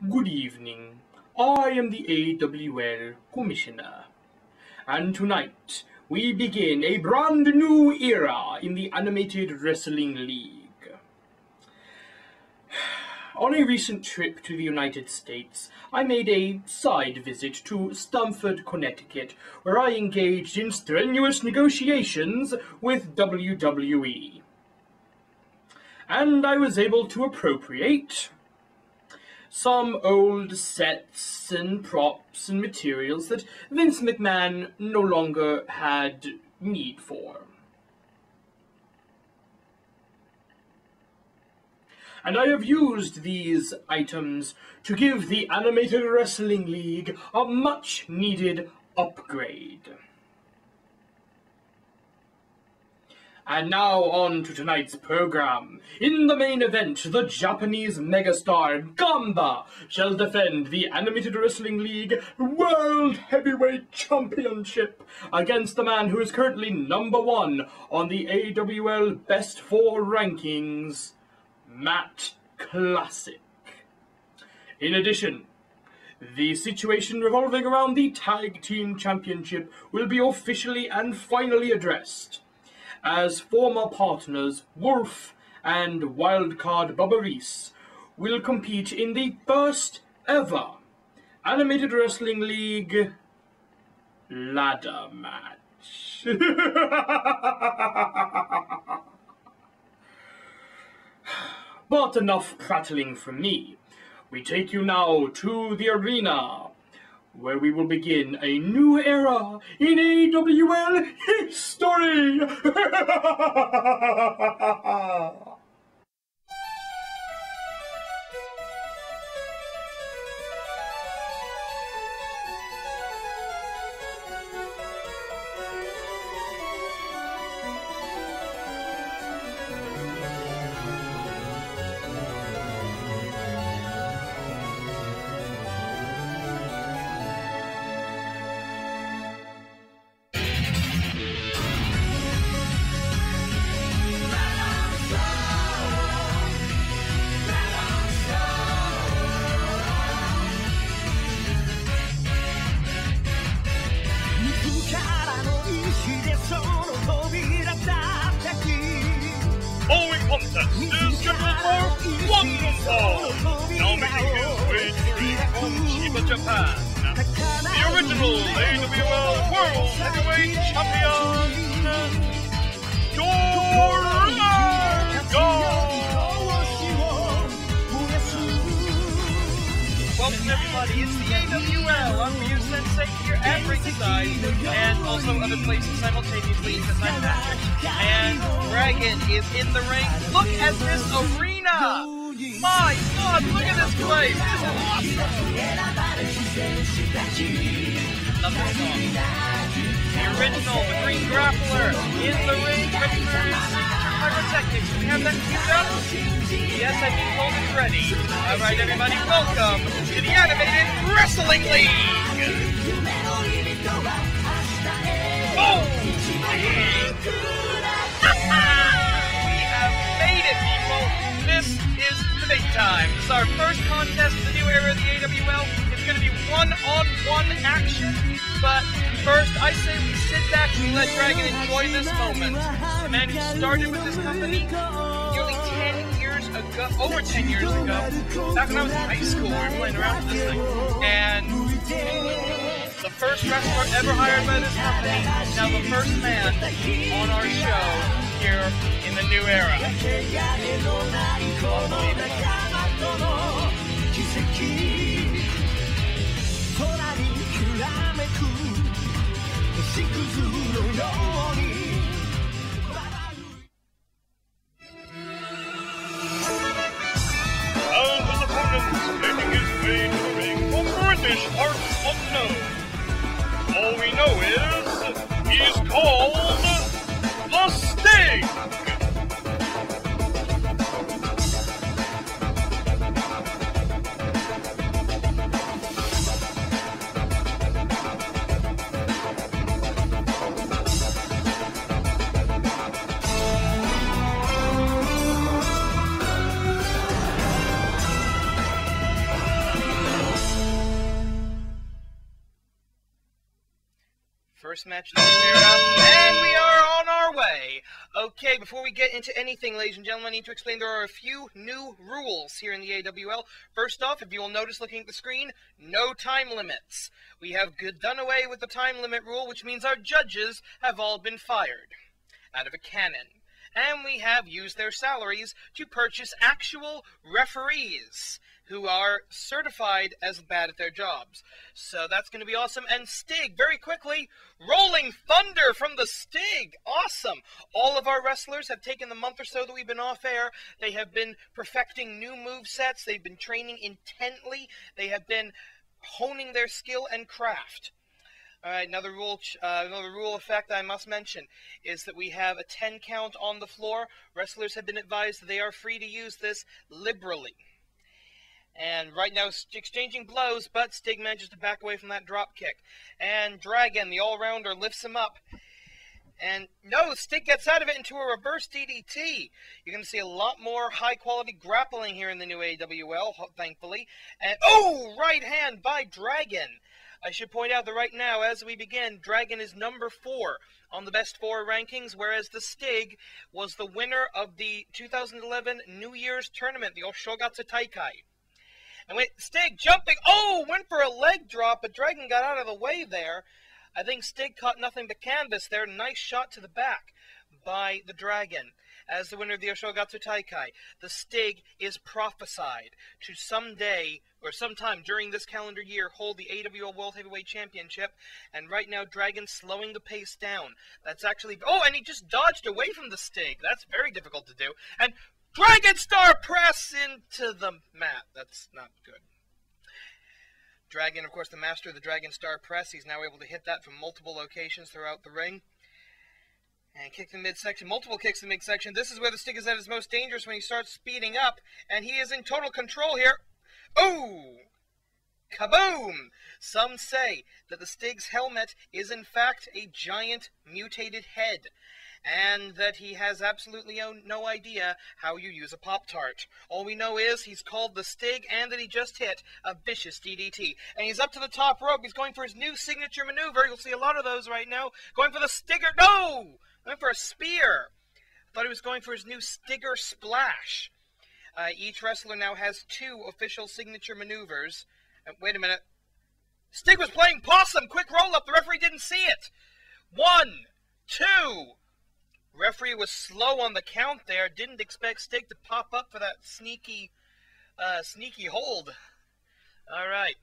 Good evening. I am the AWL Commissioner, and tonight we begin a brand new era in the Animated Wrestling League. On a recent trip to the United States, I made a side visit to Stamford, Connecticut, where I engaged in strenuous negotiations with WWE. And I was able to appropriate some old sets and props and materials that Vince McMahon no longer had need for. And I have used these items to give the Animated Wrestling League a much-needed upgrade. And now on to tonight's program. In the main event, the Japanese megastar Ganba shall defend the Animated Wrestling League World Heavyweight Championship against the man who is currently #1 on the AWL Best 4 rankings, Matt Classic. In addition, the situation revolving around the Tag Team Championship will be officially and finally addressed, as former partners Wolf and wildcard Bubba Reese will compete in the first ever Animated Wrestling League ladder match. But enough prattling from me. We take you now to the arena, where we will begin a new era in AWL history! Is scheduled for one fall. Now making his way to the ring from Chiba, Japan, the original AWL World Heavyweight Champion, Welcome everybody, it's the AWL. I'm Ryu Sensei here at ringside, and also other places simultaneously because I'm Patrick. And Dragon is in the ring. Look at this arena! My God, look at this place! This is awesome! Love this song. The original, the Green Grappler, in the ring, ready for Technicos. Do we have that queued up? Yes, I've been told it's ready. Alright everybody, welcome to the Animated Wrestling League! Oh! We have made it, people! This is the big time. This is our first contest of the new era of the AWL. It's going to be one-on-one action, but first I say we sit back and let Dragon enjoy this moment. The man who started with this company nearly 10 years ago, over 10 years ago, back when I was in high school, we were playing around with this thing, and the first wrestler ever hired by this company, now the first man on our show here in the new era. And his opponent making his way to the ring from British parts unknown. All we know is he's called the Stig. first match of the year, and we are on our way. Okay, before we get into anything, ladies and gentlemen, I need to explain there are a few new rules here in the AWL. First off, if you will notice looking at the screen, no time limits. We have done away with the time limit rule, which means our judges have all been fired out of a cannon. And we have used their salaries to purchase actual referees who are certified as bad at their jobs. So that's going to be awesome. And Stig, very quickly, rolling thunder from the Stig. Awesome. All of our wrestlers have taken the month or so that we've been off air. They have been perfecting new movesets. They've been training intently. They have been honing their skill and craft. All right, another rule effect I must mention is that we have a 10 count on the floor. Wrestlers have been advised that they are free to use this liberally. And right now, exchanging blows, but Stig manages to back away from that drop kick. And Dragon, the all-rounder, lifts him up. And no, Stig gets out of it into a reverse DDT. You're going to see a lot more high-quality grappling here in the new AWL, thankfully. And, oh, right hand by Dragon. I should point out that right now, as we begin, Dragon is number 4 on the best 4 rankings, whereas the Stig was the winner of the 2011 New Year's tournament, the Oshogatsu Taikai. And wait, Stig jumping, oh, went for a leg drop, but Dragon got out of the way there. I think Stig caught nothing but canvas there. Nice shot to the back by the Dragon. As the winner of the Oshogatsu Taikai, the Stig is prophesied to someday, or sometime during this calendar year, hold the AWL World Heavyweight Championship. And right now, Dragon's slowing the pace down. That's actually, oh, and he just dodged away from the Stig. That's very difficult to do. And Dragon Star press into the mat. That's not good. Dragon, of course, the master of the Dragon Star press. He's now able to hit that from multiple locations throughout the ring. And kick in the midsection, multiple kicks in the midsection. This is where the Stig is at his most dangerous, when he starts speeding up. And he is in total control here. Oh! Kaboom! Some say that the Stig's helmet is in fact a giant mutated head. And that he has absolutely no idea how you use a Pop-Tart. All we know is he's called the Stig and that he just hit a vicious DDT. And he's up to the top rope. He's going for his new signature maneuver. You'll see a lot of those right now. Going for the Stigger. No! Going for a spear. I thought he was going for his new Stigger Splash. Each wrestler now has 2 official signature maneuvers. Wait a minute. Stig was playing possum. Quick roll-up. The referee didn't see it. 1, 2... Referee was slow on the count there. Didn't expect Stig to pop up for that sneaky hold. All right.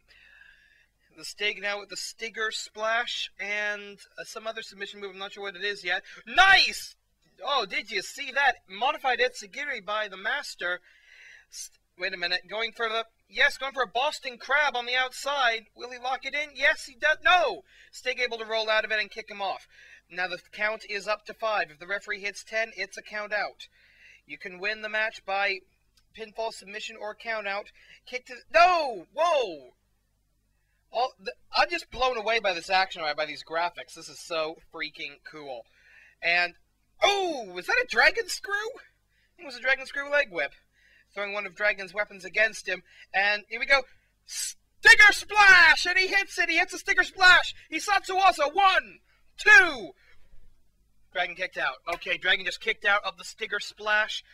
The Stig now with the Stigger Splash and some other submission move. I'm not sure what it is yet. Nice! Oh, did you see that? Modified Etsugiri by the master. Wait a minute. Going for a Boston Crab on the outside. Will he lock it in? Yes, he does. No! Stig able to roll out of it and kick him off. Now the count is up to 5. If the referee hits 10, it's a count out. You can win the match by pinfall, submission, or count out. Kick to... No! Whoa! I'm just blown away by this action, right, by these graphics. This is so freaking cool. And... Oh! Was that a Dragon Screw? I think it was a Dragon Screw leg whip. Throwing one of Dragon's weapons against him. And here we go. Stigger Splash! And he hits it! He hits a Stigger Splash! Hisatsuwasa! 1, 2... Dragon kicked out. Okay, Dragon just kicked out of the Stigger Splash.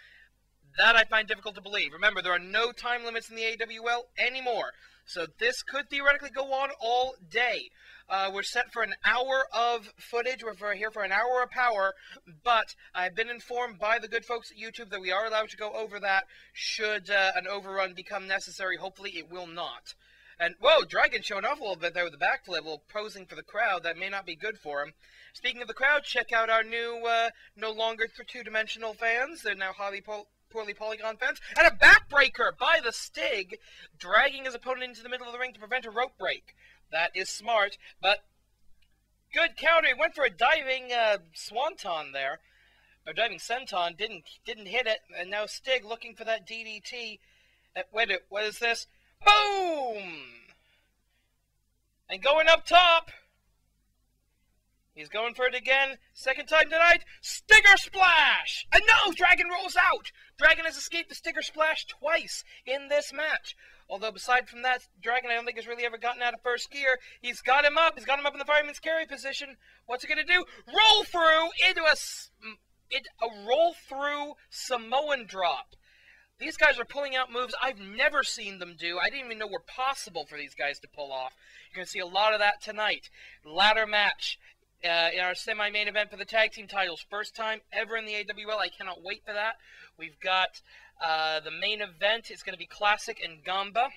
That I find difficult to believe. Remember, there are no time limits in the AWL anymore. So this could theoretically go on all day. We're set for an hour of footage. We're here for an hour of power. But I've been informed by the good folks at YouTube that we are allowed to go over that should an overrun become necessary. Hopefully it will not. And, whoa, Dragon showing off a little bit there with the backflip, a little posing for the crowd. That may not be good for him. Speaking of the crowd, check out our new, no longer two-dimensional fans. They're now poorly polygon fans. And a backbreaker by the Stig, dragging his opponent into the middle of the ring to prevent a rope break. That is smart, but good counter. He went for a diving swanton there. Or diving senton, didn't hit it. And now Stig looking for that DDT. Wait, what is this? Boom! And going up top. He's going for it again. Second time tonight. Stinger Splash! And no! Dragon rolls out! Dragon has escaped the Stinger Splash twice in this match. Although, aside from that, Dragon, I don't think has really ever gotten out of first gear. He's got him up. He's got him up in the fireman's carry position. What's he going to do? Roll through into a roll-through Samoan drop. These guys are pulling out moves I've never seen them do. I didn't even know were possible for these guys to pull off. You're going to see a lot of that tonight. Ladder match. In our semi-main event for the tag team titles. First time ever in the AWL. I cannot wait for that. We've got the main event. It's going to be Classic and Ganba.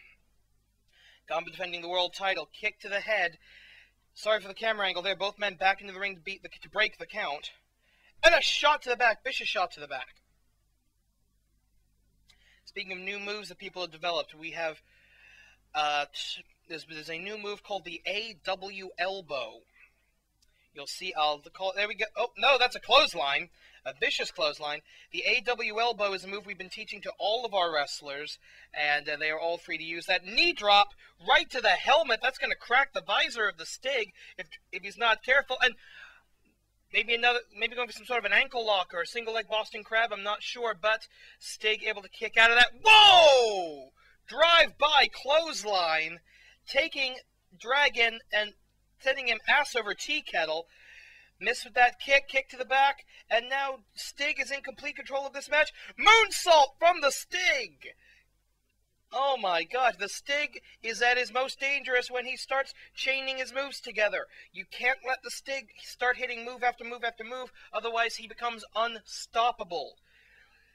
Ganba defending the world title. Kick to the head. Sorry for the camera angle there. Both men back into the ring to break the count. And a shot to the back. Vicious shot to the back. Speaking of new moves that people have developed, we have there's a new move called the AWL elbow. You'll see, there we go. Oh, no, that's a clothesline. A vicious clothesline. The AWL elbow is a move we've been teaching to all of our wrestlers, and they are all free to use that. Knee drop right to the helmet. That's going to crack the visor of the Stig if he's not careful. And maybe going for some sort of an ankle lock or a single leg Boston Crab. I'm not sure, but Stig able to kick out of that. Whoa! Drive-by clothesline, taking Dragon and sending him ass over tea kettle. Missed with that kick to the back, and now Stig is in complete control of this match. Moonsault from the Stig! Oh my god, the Stig is at his most dangerous when he starts chaining his moves together. You can't let the Stig start hitting move after move after move, otherwise he becomes unstoppable.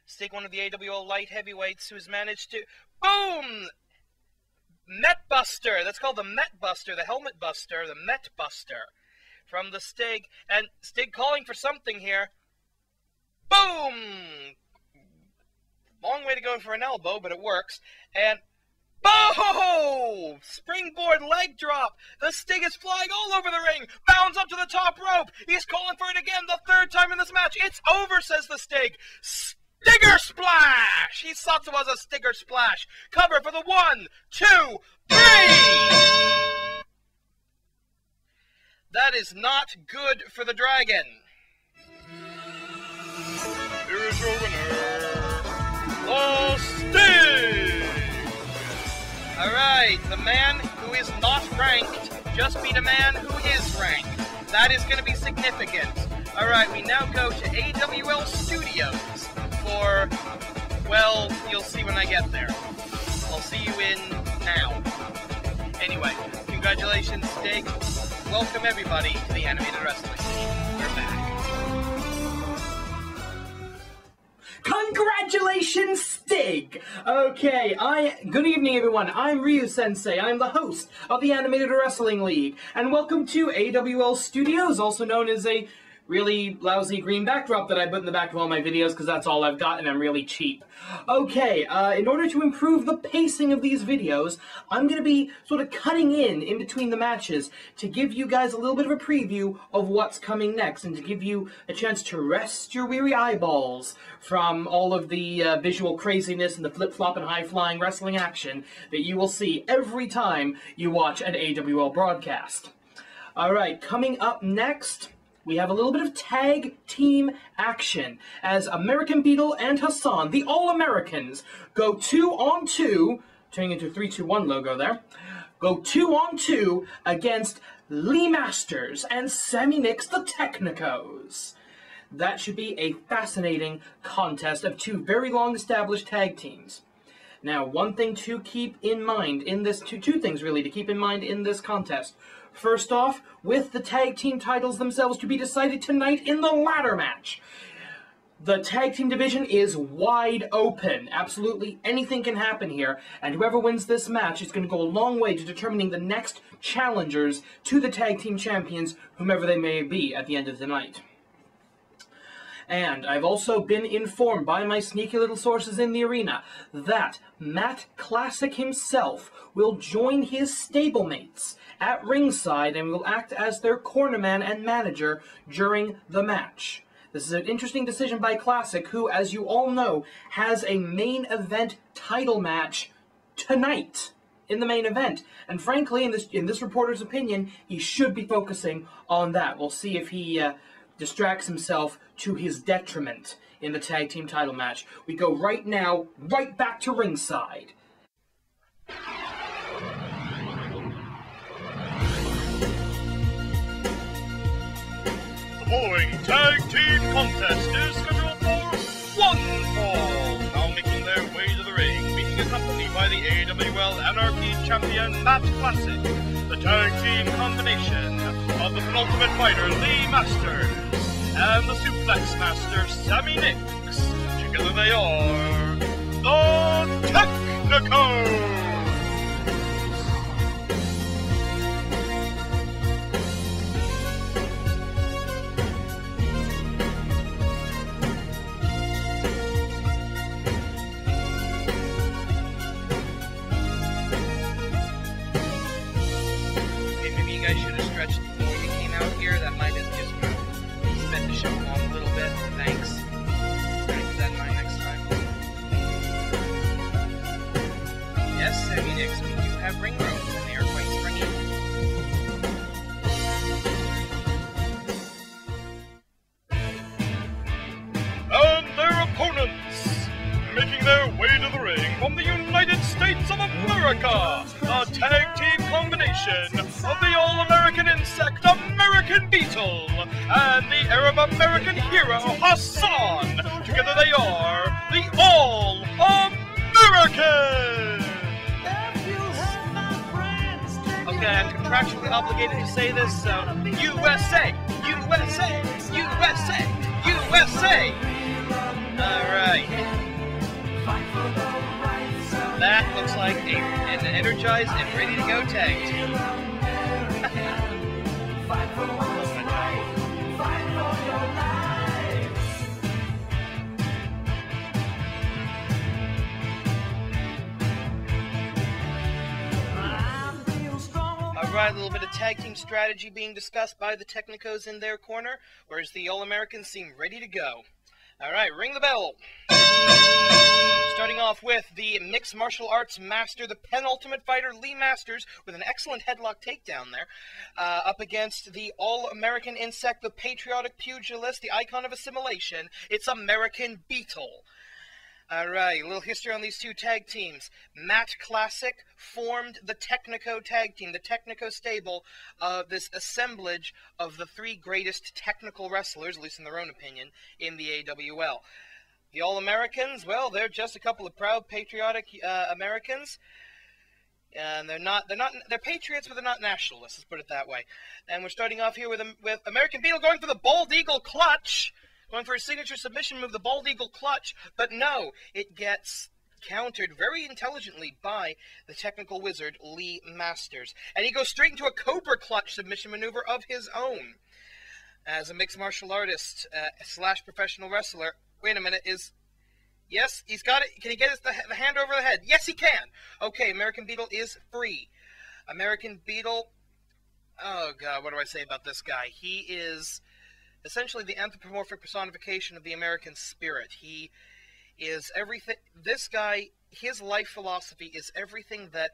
Stig, one of the AWL light heavyweights, who's managed to... Boom! Met Buster. That's called the Met Buster, the Helmet Buster, the Met Buster from the Stig. And Stig calling for something here. Boom! Long way to go for an elbow, but it works. And boom! Springboard leg drop. The Stig is flying all over the ring. Bounds up to the top rope. He's calling for it again the third time in this match. It's over, says the Stig. Stinger Splash! He thought it was a Stinger Splash. Cover for the 1, 2, 3! That is not good for the Dragon. Here's your winner, the Stig! Alright, the man who is not ranked just beat a man who is ranked. That is going to be significant. Alright, we now go to AWL Studios for, well, you'll see when I get there. I'll see you in now. Anyway, congratulations, Stig. Welcome, everybody, to the Animated Wrestling. We're back. Congratulations, Stig! Okay, good evening, everyone. I'm Ryu Sensei. I'm the host of the Animated Wrestling League. And welcome to AWL Studios, also known as a really lousy green backdrop that I put in the back of all my videos because that's all I've got and I'm really cheap. Okay, in order to improve the pacing of these videos, I'm going to be sort of cutting in between the matches to give you guys a little bit of a preview of what's coming next and to give you a chance to rest your weary eyeballs from all of the visual craziness and the flip-flop and high-flying wrestling action that you will see every time you watch an AWL broadcast. Alright, coming up next, we have a little bit of tag team action as American Beetle and Hassan, the All-Americans, go 2-on-2, turning into a 3-2-1 logo there, go 2-on-2 against Lee Masters and Sammy Nix, the Technicos. That should be a fascinating contest of two very long-established tag teams. Now, one thing to keep in mind in this, two things really to keep in mind in this contest. First off, with the tag team titles themselves to be decided tonight in the ladder match. The tag team division is wide open. Absolutely anything can happen here, and whoever wins this match is going to go a long way to determining the next challengers to the tag team champions, whomever they may be at the end of the night. And I've also been informed by my sneaky little sources in the arena that Matt Classic himself will join his stablemates at ringside and will act as their cornerman and manager during the match. This is an interesting decision by Classic, who, as you all know, has a main event title match tonight. in the main event. And frankly, in this reporter's opinion, he should be focusing on that. We'll see if he distracts himself to his detriment in the tag team title match. We go right now, right back to ringside. The following tag team contest is scheduled for one fall. Now making their way to the ring, being accompanied by the AWL Anarchy champion Matt Classic, the tag team combination of the penultimate fighter Lee Masters and the suplex master Sammy Nix. Together they are the Technicos. The tag team combination of the All-American Insect, American Beetle, and the Arab-American hero, Hassan. Together they are the All-Americans! Okay, I'm contractually obligated to say this, so USA! USA! USA! USA! Alright. That looks like an energized and ready to go tag team. Alright, a little bit of tag team strategy being discussed by the Technicos in their corner, whereas the All-Americans seem ready to go. Alright, ring the bell. Starting off with the mixed martial arts master, the penultimate fighter, Lee Masters, with an excellent headlock takedown there, up against the all-American insect, the patriotic pugilist, the icon of assimilation. It's American Beetle. Alright, a little history on these two tag teams. Matt Classic formed the Technico tag team, the Technico stable, this assemblage of the three greatest technical wrestlers, at least in their own opinion, in the AWL. The All-Americans, well, they're just a couple of proud, patriotic Americans. And they're patriots, but they're not nationalists, let's put it that way. And we're starting off here with American Beetle going for the Bald Eagle Clutch. Going for a signature submission move, the Bald Eagle Clutch. But no, it gets countered very intelligently by the technical wizard, Lee Masters. And he goes straight into a Cobra Clutch submission maneuver of his own. As a mixed martial artist slash professional wrestler, wait a minute, yes, he's got it. Can he get the hand over the head? Yes, he can. Okay, American Beetle is free. American Beetle, oh God, what do I say about this guy? He is essentially the anthropomorphic personification of the American spirit. He is everything, this guy, his life philosophy is everything that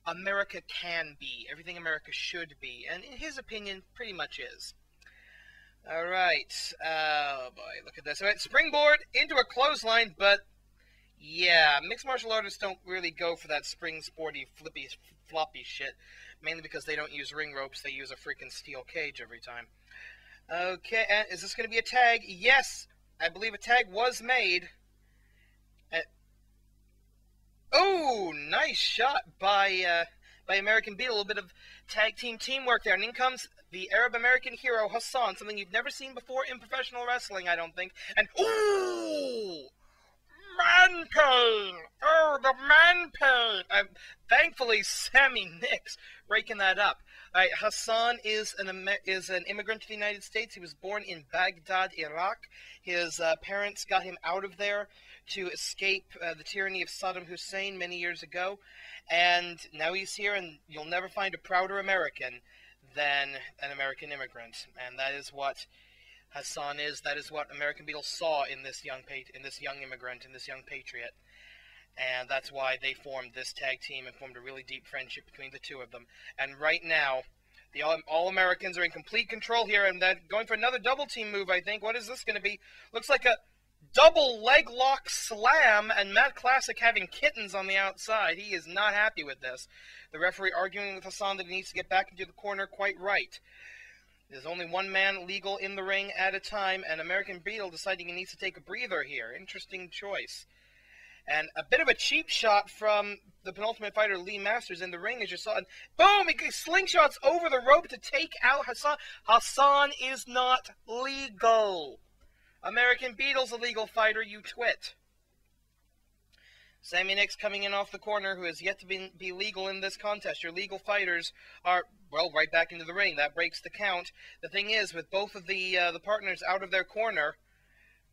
America can be, everything America should be, and in his opinion, pretty much is. Alright, oh boy, look at this. Alright, springboard into a clothesline, but yeah, mixed martial artists don't really go for that spring sporty, flippy, floppy shit, mainly because they don't use ring ropes, they use a freaking steel cage every time. Okay, and is this going to be a tag? Yes, I believe a tag was made. Oh, nice shot by American Beetle. A little bit of tag team teamwork there. And in comes the Arab-American hero, Hassan, something you've never seen before in professional wrestling, I don't think. And, ooh! Man-pain! Oh, the man-pain! Thankfully, Sammy Nix breaking that up. Right, Hassan is an immigrant to the United States. He was born in Baghdad, Iraq. His parents got him out of there to escape the tyranny of Saddam Hussein many years ago. And now he's here, and you'll never find a prouder American than an American immigrant. And that is what Hassan is. That is what American Beetle saw in this young immigrant, in this young patriot. And that's why they formed this tag team and formed a really deep friendship between the two of them. And right now, the All-Americans are in complete control here, and they're going for another double team move, I think. What is this going to be? Looks like a double leg lock slam, and Matt Classic having kittens on the outside. He is not happy with this. The referee arguing with Hassan that he needs to get back into the corner. Quite right. There's only one man legal in the ring at a time, and American Beetle deciding he needs to take a breather here. Interesting choice. And a bit of a cheap shot from the penultimate fighter, Lee Masters, in the ring, as you saw. And boom! He slingshots over the rope to take out Hassan. Hassan is not legal. American Beetle's a legal fighter, you twit. Sammy Nix coming in off the corner, who has yet to be legal in this contest. Your legal fighters are, well, right back into the ring. That breaks the count. The thing is, with both of the partners out of their corner,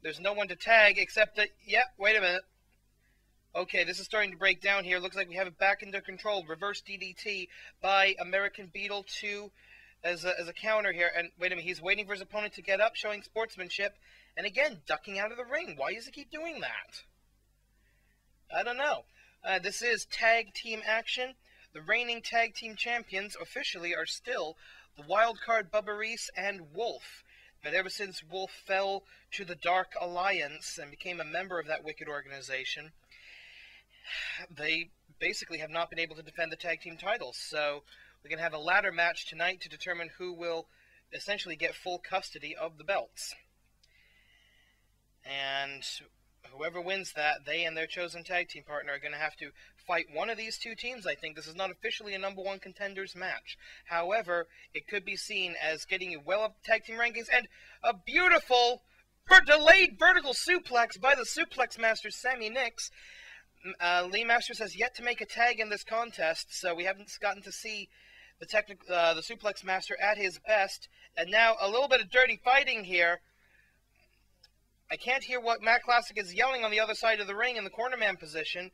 there's no one to tag except that, yeah, wait a minute. Okay, this is starting to break down here. Looks like we have it back into control. Reverse DDT by American Beetle as a counter here. And wait a minute, he's waiting for his opponent to get up, showing sportsmanship. And again, ducking out of the ring. Why does he keep doing that? I don't know. This is tag team action. The reigning tag team champions officially are still the wild card Bubba Reese and Wolf. But ever since Wolf fell to the Dark Alliance and became a member of that wicked organization, they basically have not been able to defend the tag team titles. So we're going to have a ladder match tonight to determine who will essentially get full custody of the belts. And whoever wins that, they and their chosen tag team partner are going to have to fight one of these two teams, I think. This is not officially a #1 contenders match. However, it could be seen as getting you well up the tag team rankings, and a beautiful delayed vertical suplex by the suplex master, Sammy Nix. Lee Masters has yet to make a tag in this contest, so we haven't gotten to see the suplex master at his best. And now a little bit of dirty fighting here. I can't hear what Matt Classic is yelling on the other side of the ring in the cornerman position,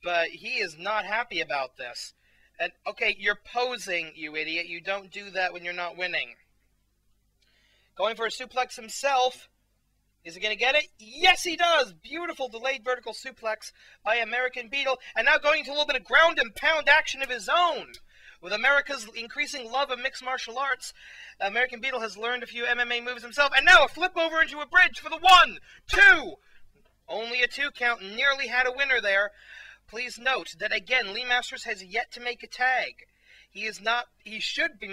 but he is not happy about this. And, okay, you're posing, you idiot. You don't do that when you're not winning. Going for a suplex himself. Is he going to get it? Yes, he does! Beautiful delayed vertical suplex by American Beetle. And now going to a little bit of ground and pound action of his own. With America's increasing love of mixed martial arts, American Beetle has learned a few MMA moves himself. And now a flip over into a bridge for the 1, 2. Only a 2 count. Nearly had a winner there. Please note that, again, Lee Masters has yet to make a tag. He is not, he should be.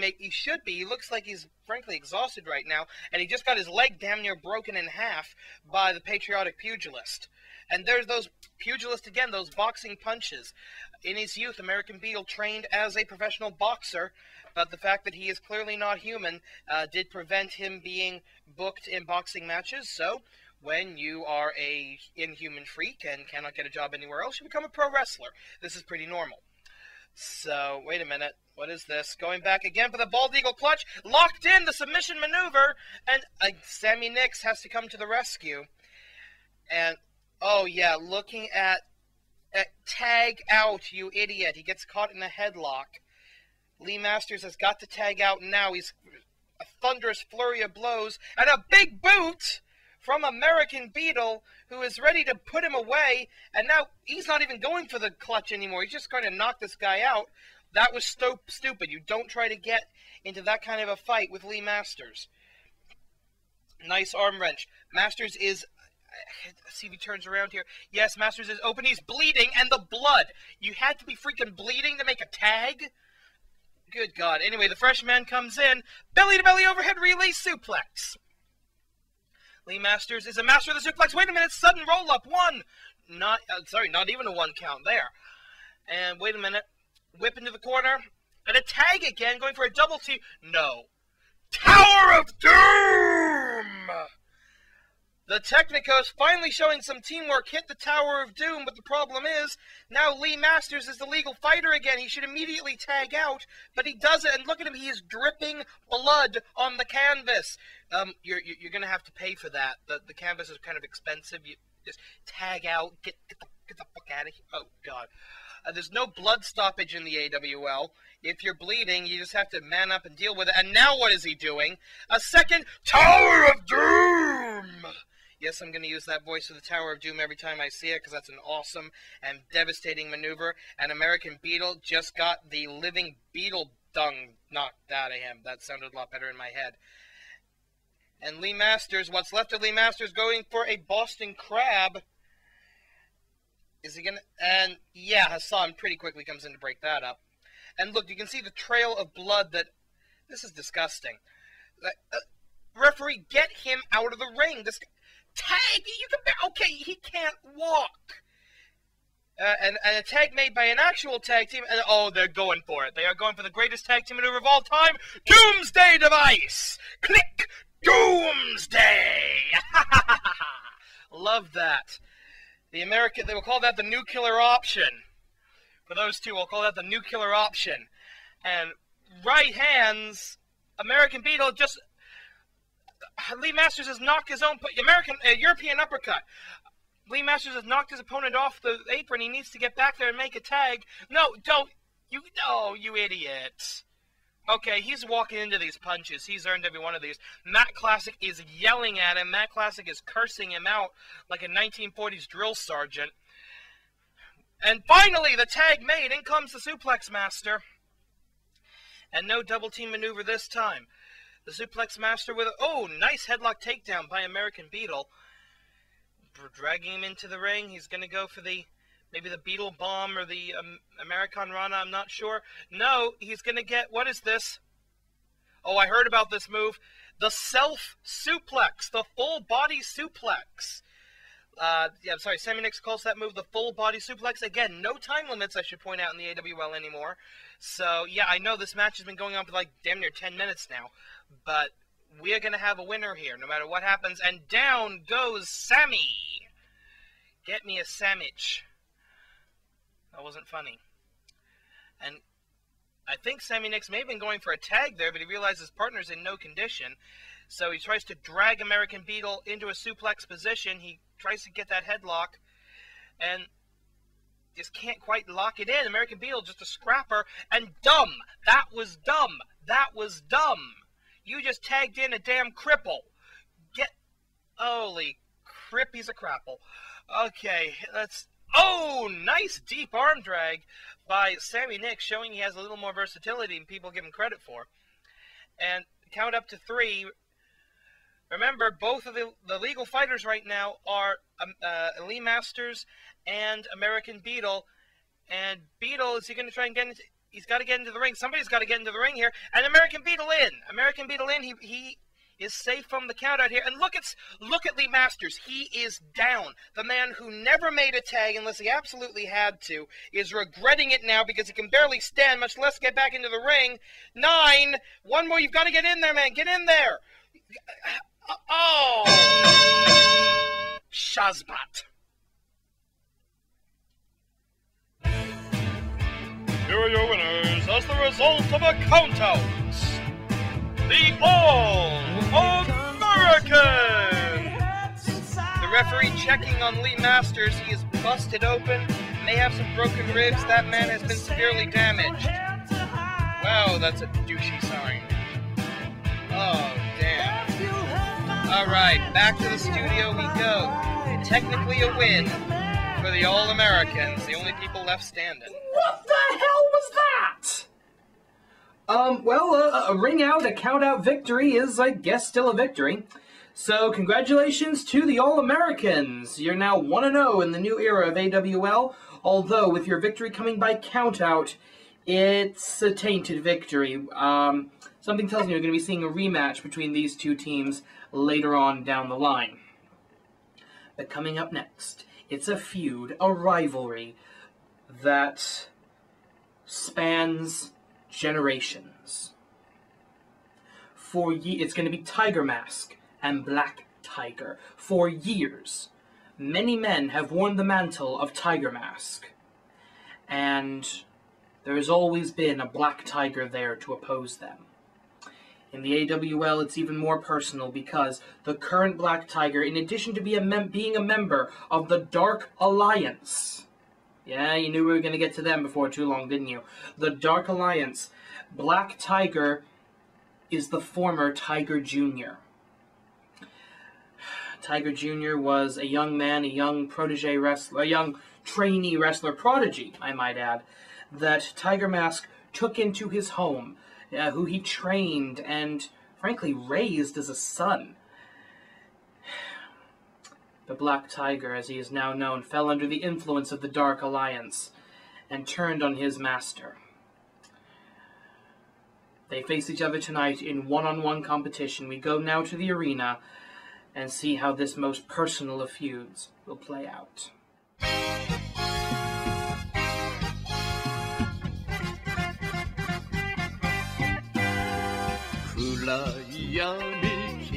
He looks like he's, frankly, exhausted right now. And he just got his leg damn near broken in half by the patriotic pugilist. And there's those pugilists again, those boxing punches. In his youth, American Beetle trained as a professional boxer, but the fact that he is clearly not human did prevent him being booked in boxing matches. So, when you are a inhuman freak and cannot get a job anywhere else, you become a pro wrestler. This is pretty normal. So, wait a minute. What is this? Going back again for the bald eagle clutch. Locked in the submission maneuver. And Sammy Nix has to come to the rescue. And, oh yeah, looking at tag out, you idiot. He gets caught in a headlock. Lee Masters has got to tag out now. He's a thunderous flurry of blows. And a big boot from American Beetle, who is ready to put him away. And now he's not even going for the clutch anymore. He's just going to knock this guy out. That was stupid. You don't try to get into that kind of a fight with Lee Masters. Nice arm wrench. Masters is... Let's see if he turns around here. Yes, Masters is open. He's bleeding, and the blood. You had to be freaking bleeding to make a tag? Good God. Anyway, the freshman comes in. Belly-to-belly overhead release suplex. Lee Masters is a master of the suplex. Wait a minute. Sudden roll-up. Not even a 1 count there. And wait a minute. Whip into the corner. And a tag again, going for a double T. No. Tower of Doom! The Technicos finally showing some teamwork hit the Tower of Doom, but the problem is, now Lee Masters is the legal fighter again. He should immediately tag out, but he doesn't, and look at him, he is dripping blood on the canvas. You're going to have to pay for that. The canvas is kind of expensive. You just tag out, get the fuck out of here. Oh, God. There's no blood stoppage in the AWL. If you're bleeding, you just have to man up and deal with it. And now what is he doing? A second Tower of Doom! Yes, I'm going to use that voice of the Tower of Doom every time I see it, because that's an awesome and devastating maneuver. And American Beetle just got the living beetle dung knocked out of him. That sounded a lot better in my head. And Lee Masters, what's left of Lee Masters, going for a Boston Crab. Is he going to... And, yeah, Hassan pretty quickly comes in to break that up. And look, you can see the trail of blood that... This is disgusting. Referee, get him out of the ring. This... Tag! You can... Okay, he can't walk. And a tag made by an actual tag team, and oh, they're going for it. They are going for the greatest tag team maneuver of all time, Doomsday Device! Click! Doomsday! Love that. They will call that the nuclear option. For those two, we'll call that the nuclear option. And right hands, American Beetle just... Lee Masters has knocked his own... European uppercut. Lee Masters has knocked his opponent off the apron. He needs to get back there and make a tag. No, don't. You idiot. Okay, he's walking into these punches. He's earned every one of these. Matt Classic is yelling at him. Matt Classic is cursing him out like a 1940s drill sergeant. And finally, the tag made. In comes the Suplex Master. And no double team maneuver this time. The Suplex Master with a... Oh, nice headlock takedown by American Beetle. Dragging him into the ring. He's going to go for maybe the Beetle Bomb or the American Rana, I'm not sure. No, he's going to get, what is this? Oh, I heard about this move. The self-suplex, the full-body suplex. Yeah, I'm sorry, Sammy Nix calls that move the full-body suplex. Again, no time limits, I should point out, in the AWL anymore. So, yeah, I know this match has been going on for like damn near 10 minutes now, but... we are going to have a winner here, no matter what happens. And down goes Sammy. Get me a sandwich. That wasn't funny. And I think Sammy Nix may have been going for a tag there, but he realized his partner's in no condition. So he tries to drag American Beetle into a suplex position. He tries to get that headlock. And just can't quite lock it in. American Beetle just a scrapper. And dumb. That was dumb. That was dumb. You just tagged in a damn cripple. Holy crip, he's a crapple. Okay, let's... Oh, nice deep arm drag by Sammy Nix, showing he has a little more versatility than people give him credit for. And count up to 3. Remember, both of the legal fighters right now are Lee Masters and American Beetle. And Beetle, is he going to try and get into... He's got to get into the ring. Somebody's got to get into the ring here. And American Beetle in. American Beetle in. He is safe from the count out here. And look at Lee Masters. He is down. The man who never made a tag unless he absolutely had to is regretting it now because he can barely stand, much less get back into the ring. 9. One more. You've got to get in there, man. Get in there. Oh. Shazbot. Here are your winners as the result of a countout. The All-Americans! The referee checking on Lee Masters. He is busted open, may have some broken ribs. That man has been severely damaged. Wow, that's a douchey sign. Oh, damn. Alright, back to the studio we go. Technically a win for the All-Americans, the only people left standing. What the hell was that? A ring out, a count out victory is, I guess, still a victory. So, congratulations to the All-Americans. You're now 1-0 in the new era of AWL, although with your victory coming by count out, it's a tainted victory. Something tells me you're going to be seeing a rematch between these two teams later on down the line. But coming up next, it's a feud, a rivalry that spans generations. It's going to be Tiger Mask and Black Tiger. For years, many men have worn the mantle of Tiger Mask, and there has always been a Black Tiger there to oppose them. In the AWL, it's even more personal because the current Black Tiger, in addition to being a member of the Dark Alliance, yeah, you knew we were going to get to them before too long, didn't you? The Dark Alliance, Black Tiger is the former Tiger Jr. Tiger Jr. was a young man, a young protege wrestler, a young trainee wrestler prodigy, I might add, that Tiger Mask took into his home, who he trained and, frankly, raised as a son. The Black Tiger, as he is now known, fell under the influence of the Dark Alliance and turned on his master. They face each other tonight in one-on-one competition. We go now to the arena and see how this most personal of feuds will play out.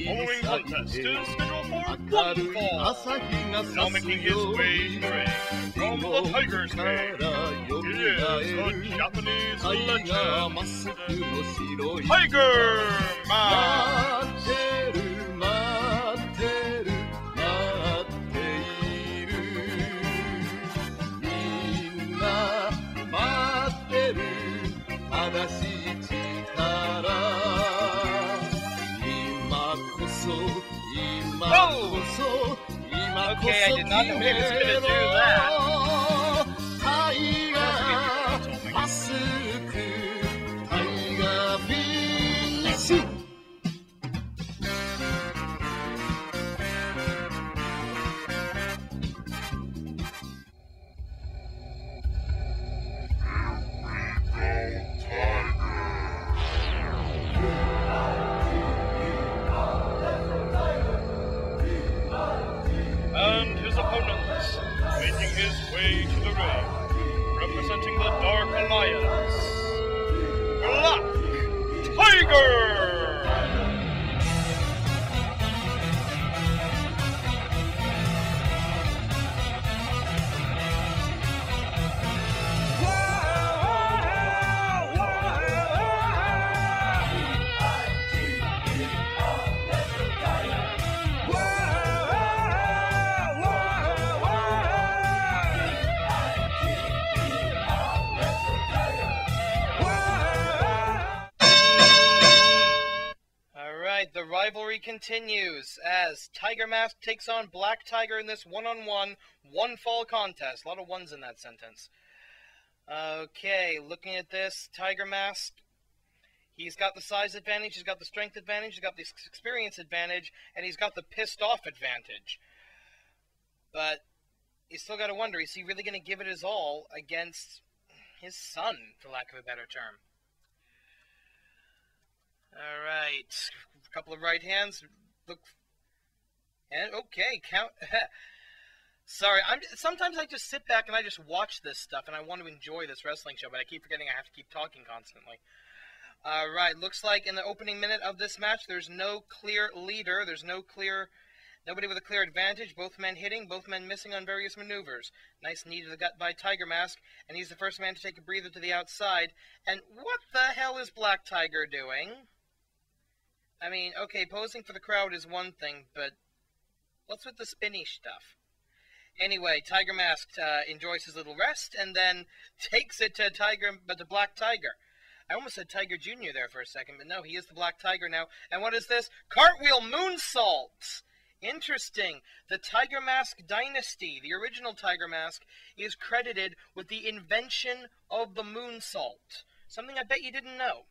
Following contest is scheduled for one fall. Now making his way to the ring from the Tiger's cage, he is the Japanese legend, Tiger Mask! Oh! Okay, I did not know he was going to do that. And his opponents, making his way to the ring, representing the Dark Alliance, Black Tiger! The rivalry continues as Tiger Mask takes on Black Tiger in this one-on-one, one-fall contest. A lot of ones in that sentence. Okay, looking at this, Tiger Mask, he's got the size advantage, he's got the strength advantage, he's got the experience advantage, and he's got the pissed-off advantage. But you still got to wonder, is he really going to give it his all against his son, for lack of a better term? Alright, a couple of right hands, look, and okay, count, sorry, sometimes I just sit back and I just watch this stuff, and I want to enjoy this wrestling show, but I keep forgetting I have to keep talking constantly. Alright, looks like in the opening minute of this match, there's no clear leader, there's nobody with a clear advantage, both men hitting, both men missing on various maneuvers. Nice knee to the gut by Tiger Mask, and he's the first man to take a breather to the outside, and what the hell is Black Tiger doing? I mean, okay, posing for the crowd is one thing, but what's with the spinny stuff? Anyway, Tiger Mask enjoys his little rest, and then takes it to Black Tiger. I almost said Tiger Jr. there for a second, but no, he is the Black Tiger now. And what is this? Cartwheel moonsault! Interesting. The Tiger Mask dynasty, the original Tiger Mask, is credited with the invention of the moonsault. Something I bet you didn't know.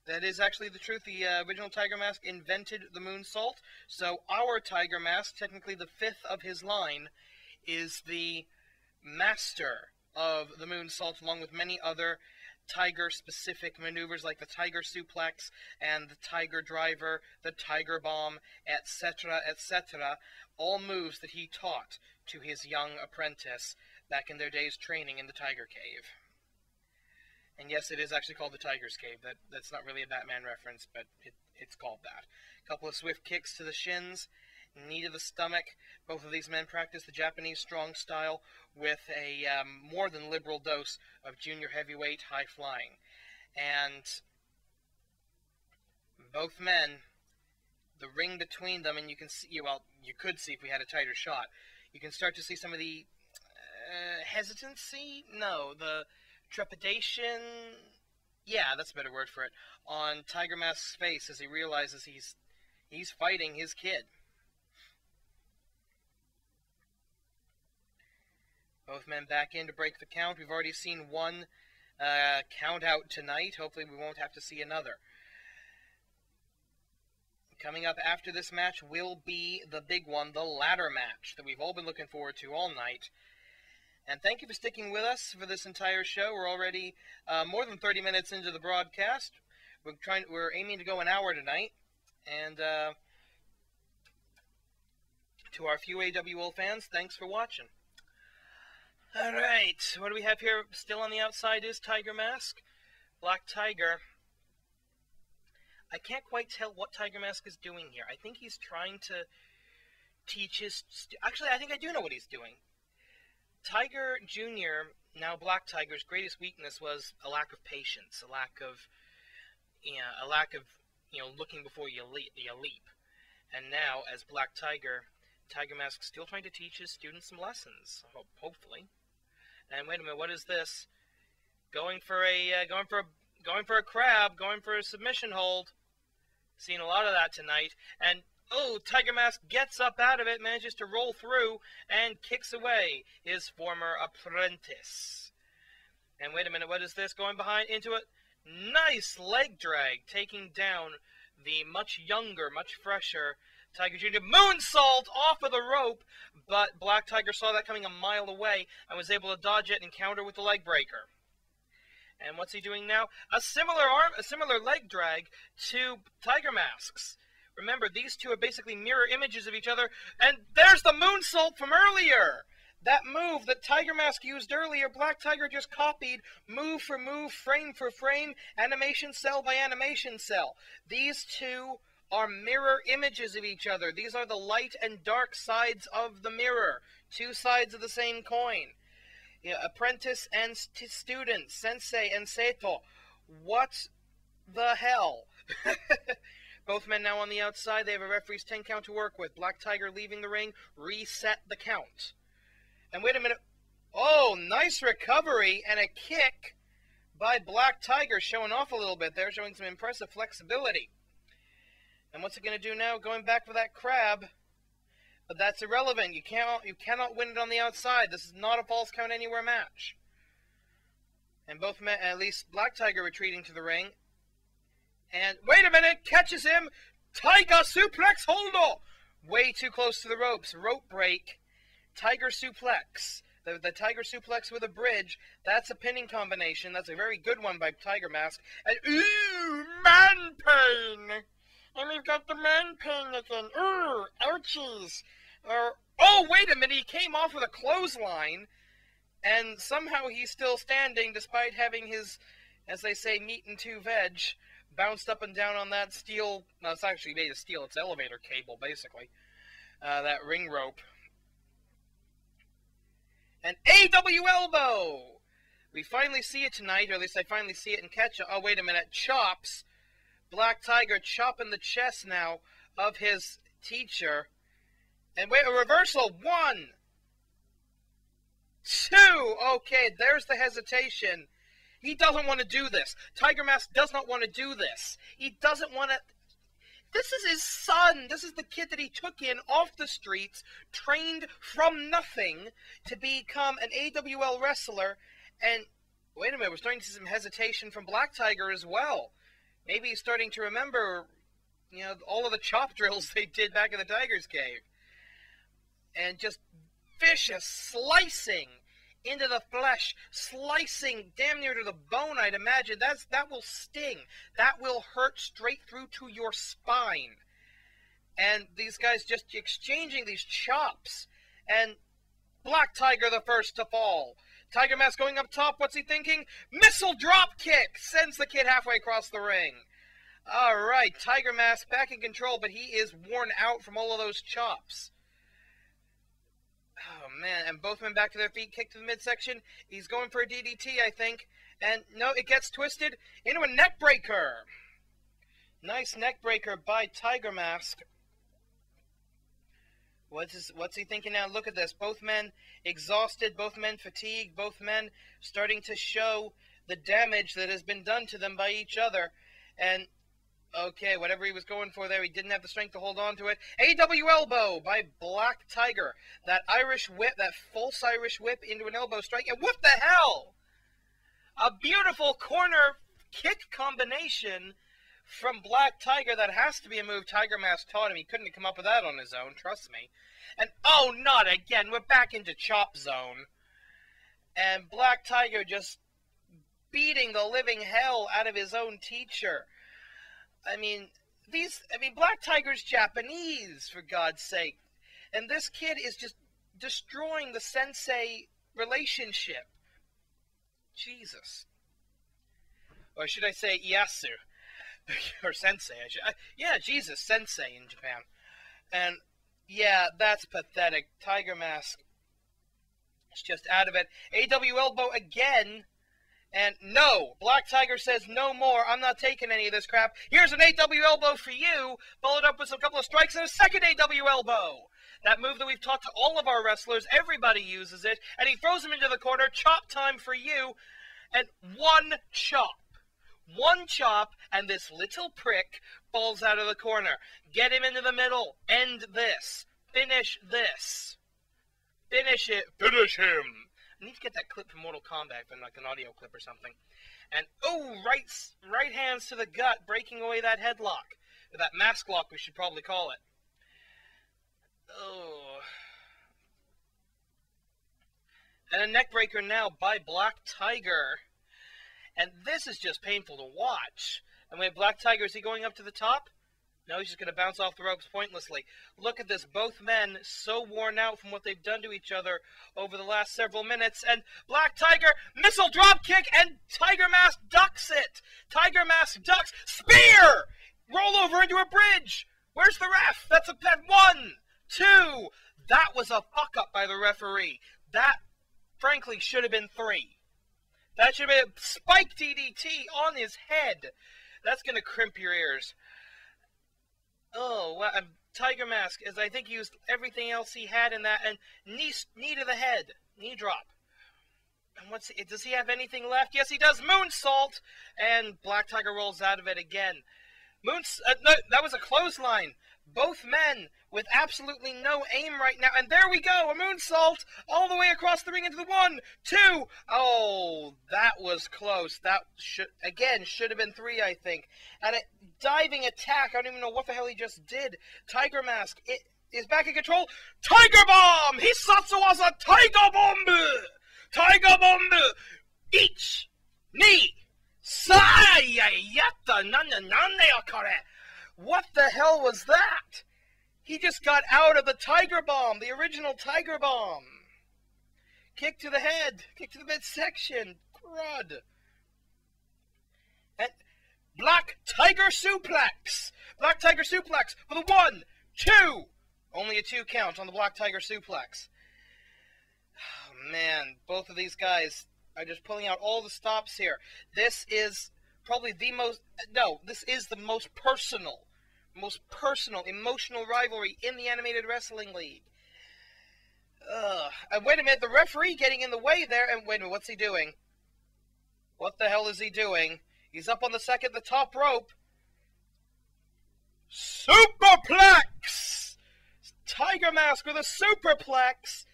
That is actually the truth. The original Tiger Mask invented the moonsault. So our Tiger Mask, technically the fifth of his line, is the master of the moonsault, along with many other Tiger-specific maneuvers like the Tiger Suplex and the Tiger Driver, the Tiger Bomb, etc., etc. All moves that he taught to his young apprentice back in their days training in the Tiger Cave. And yes, it is actually called the Tiger's Cave. That's not really a Batman reference, but it's called that. A couple of swift kicks to the shins, knee to the stomach. Both of these men practice the Japanese strong style with a more than liberal dose of junior heavyweight high flying. And both men, the ring between them, and you can see, well, you could see if we had a tighter shot, you can start to see some of the hesitancy? No, the trepidation, yeah, that's a better word for it, on Tiger Mask's face as he realizes he's fighting his kid. Both men back in to break the count. We've already seen one count out tonight. Hopefully we won't have to see another. Coming up after this match will be the big one, the ladder match, that we've all been looking forward to all night. And thank you for sticking with us for this entire show. We're already more than 30 minutes into the broadcast. We're aiming to go an hour tonight. And to our few AWL fans, thanks for watching. All right, what do we have here? Still on the outside is Tiger Mask. Black Tiger. I can't quite tell what Tiger Mask is doing here. I think he's trying to teach his... Actually, I think I do know what he's doing. Tiger Jr., now Black Tiger's greatest weakness was a lack of patience, a lack of looking before you leap. And now, as Black Tiger, Tiger Mask's still trying to teach his students some lessons, hopefully. And wait a minute, what is this? Going for a crab, going for a submission hold. Seen a lot of that tonight. And oh, Tiger Mask gets up out of it, manages to roll through, and kicks away his former apprentice. And wait a minute, what is this? Going behind into it. Nice leg drag, taking down the much younger, much fresher Tiger Jr. Moonsault off of the rope, but Black Tiger saw that coming a mile away and was able to dodge it and counter with the leg breaker. And what's he doing now? A similar leg drag to Tiger Mask's. Remember, these two are basically mirror images of each other, and there's the moonsault from earlier! That move that Tiger Mask used earlier, Black Tiger just copied move for move, frame for frame, animation cell by animation cell. These two are mirror images of each other. These are the light and dark sides of the mirror. Two sides of the same coin. Apprentice and student, sensei and seito. What the hell? Both men now on the outside. They have a referee's 10 count to work with. Black Tiger leaving the ring. Reset the count. And wait a minute. Oh, nice recovery and a kick by Black Tiger, showing off a little bit there, showing some impressive flexibility. And what's it going to do now? Going back for that crab. But that's irrelevant. You cannot win it on the outside. This is not a false count anywhere match. And both men, at least Black Tiger, retreating to the ring. And wait a minute, catches him. Tiger suplex holdo. Way too close to the ropes. Rope break. Tiger suplex. The Tiger suplex with a bridge. That's a pinning combination. That's a very good one by Tiger Mask. And ooh, man pain. And we've got the man pain again. Ooh, ouchies. Oh, wait a minute. He came off with a clothesline. And somehow he's still standing despite having his, as they say, meat and two veg, bounced up and down on that steel. No, it's actually made of steel. It's elevator cable, basically. That ring rope. An AWL elbow! We finally see it tonight, or at least I finally see it and catch it. Oh, wait a minute. Chops. Black Tiger chopping the chest now of his teacher. And wait, a reversal. 1, 2. Okay, there's the hesitation. He doesn't want to do this. Tiger Mask does not want to do this. He doesn't want to... This is his son. This is the kid that he took in off the streets, trained from nothing to become an AWL wrestler. And wait a minute, we're starting to see some hesitation from Black Tiger as well. Maybe he's starting to remember, all of the chop drills they did back in the Tiger's Cave. And just vicious slicing into the flesh, slicing damn near to the bone, I'd imagine. That will sting. That will hurt straight through to your spine. And these guys just exchanging these chops. And Black Tiger the first to fall. Tiger Mask going up top. What's he thinking? Missile drop kick! Sends the kid halfway across the ring. All right, Tiger Mask back in control, but he is worn out from all of those chops. Oh, man, and both men back to their feet, kick to the midsection. He's going for a DDT, I think. And, no, it gets twisted into a neck breaker. Nice neck breaker by Tiger Mask. What's he thinking now? Look at this. Both men exhausted, both men fatigued, both men starting to show the damage that has been done to them by each other. And Okay, whatever he was going for there, he didn't have the strength to hold on to it. AW elbow by Black Tiger. That Irish whip, that false Irish whip into an elbow strike. And what the hell? A beautiful corner kick combination from Black Tiger. That has to be a move Tiger Mask taught him. He couldn't have come up with that on his own, trust me. And, oh, not again. We're back into chop zone. And Black Tiger just beating the living hell out of his own teacher. I mean, Black Tiger's Japanese, for God's sake. And this kid is just destroying the sensei relationship. Jesus. Or should I say Iasu? Or sensei. Yeah, Jesus, sensei in Japan. And, yeah, that's pathetic. Tiger Mask is just out of it. AW elbow again. And no, Black Tiger says no more. I'm not taking any of this crap. Here's an AW elbow for you, followed up with a couple of strikes and a second AW elbow. That move that we've taught to all of our wrestlers, everybody uses it. And he throws him into the corner. Chop time for you. And one chop. One chop, and this little prick falls out of the corner. Get him into the middle. End this. Finish this. Finish it. Finish him. I need to get that clip from Mortal Kombat, from like an audio clip or something. And, oh, right hands to the gut, breaking away that headlock. Or that mask lock, we should probably call it. Oh. And a neck breaker now by Black Tiger. And this is just painful to watch. And wait, Black Tiger, is he going up to the top? No, he's just going to bounce off the ropes pointlessly. Look at this. Both men so worn out from what they've done to each other over the last several minutes. And Black Tiger, missile drop kick, and Tiger Mask ducks it. Tiger Mask ducks. Spear! Roll over into a bridge. Where's the ref? That's a pet. 1, 2. That was a fuck-up by the referee. That, frankly, should have been 3. That should have been a spike DDT on his head. That's going to crimp your ears. Oh, well, Tiger Mask, as I think he used everything else he had in that, and knee to the head, knee drop. And does he have anything left? Yes, he does. Moonsault, and Black Tiger rolls out of it again. No, that was a clothesline. Both men with absolutely no aim right now, and there we go, a moonsault all the way across the ring into the 1, 2. Oh, that was close. That should have been 3, I think. And a diving attack. I don't even know what the hell he just did. Tiger Mask is back in control. Tiger Bomb! Hisatsuwaza Tiger Bomb! Tiger Bomb! Each knee. Sayayata nanayakare. What the hell was that? He just got out of the Tiger Bomb, the original Tiger Bomb. Kick to the head, kick to the midsection, crud. And Black Tiger Suplex. Black Tiger Suplex for the 1, 2. Only a 2 count on the Black Tiger Suplex. Oh, man, both of these guys are just pulling out all the stops here. This is probably the most, no, this is the most personal, emotional rivalry in the Animated Wrestling League. And wait a minute, the referee getting in the way there, and wait a minute, what's he doing? What the hell is he doing? He's up on the top rope. Superplex! Tiger Mask with a superplex.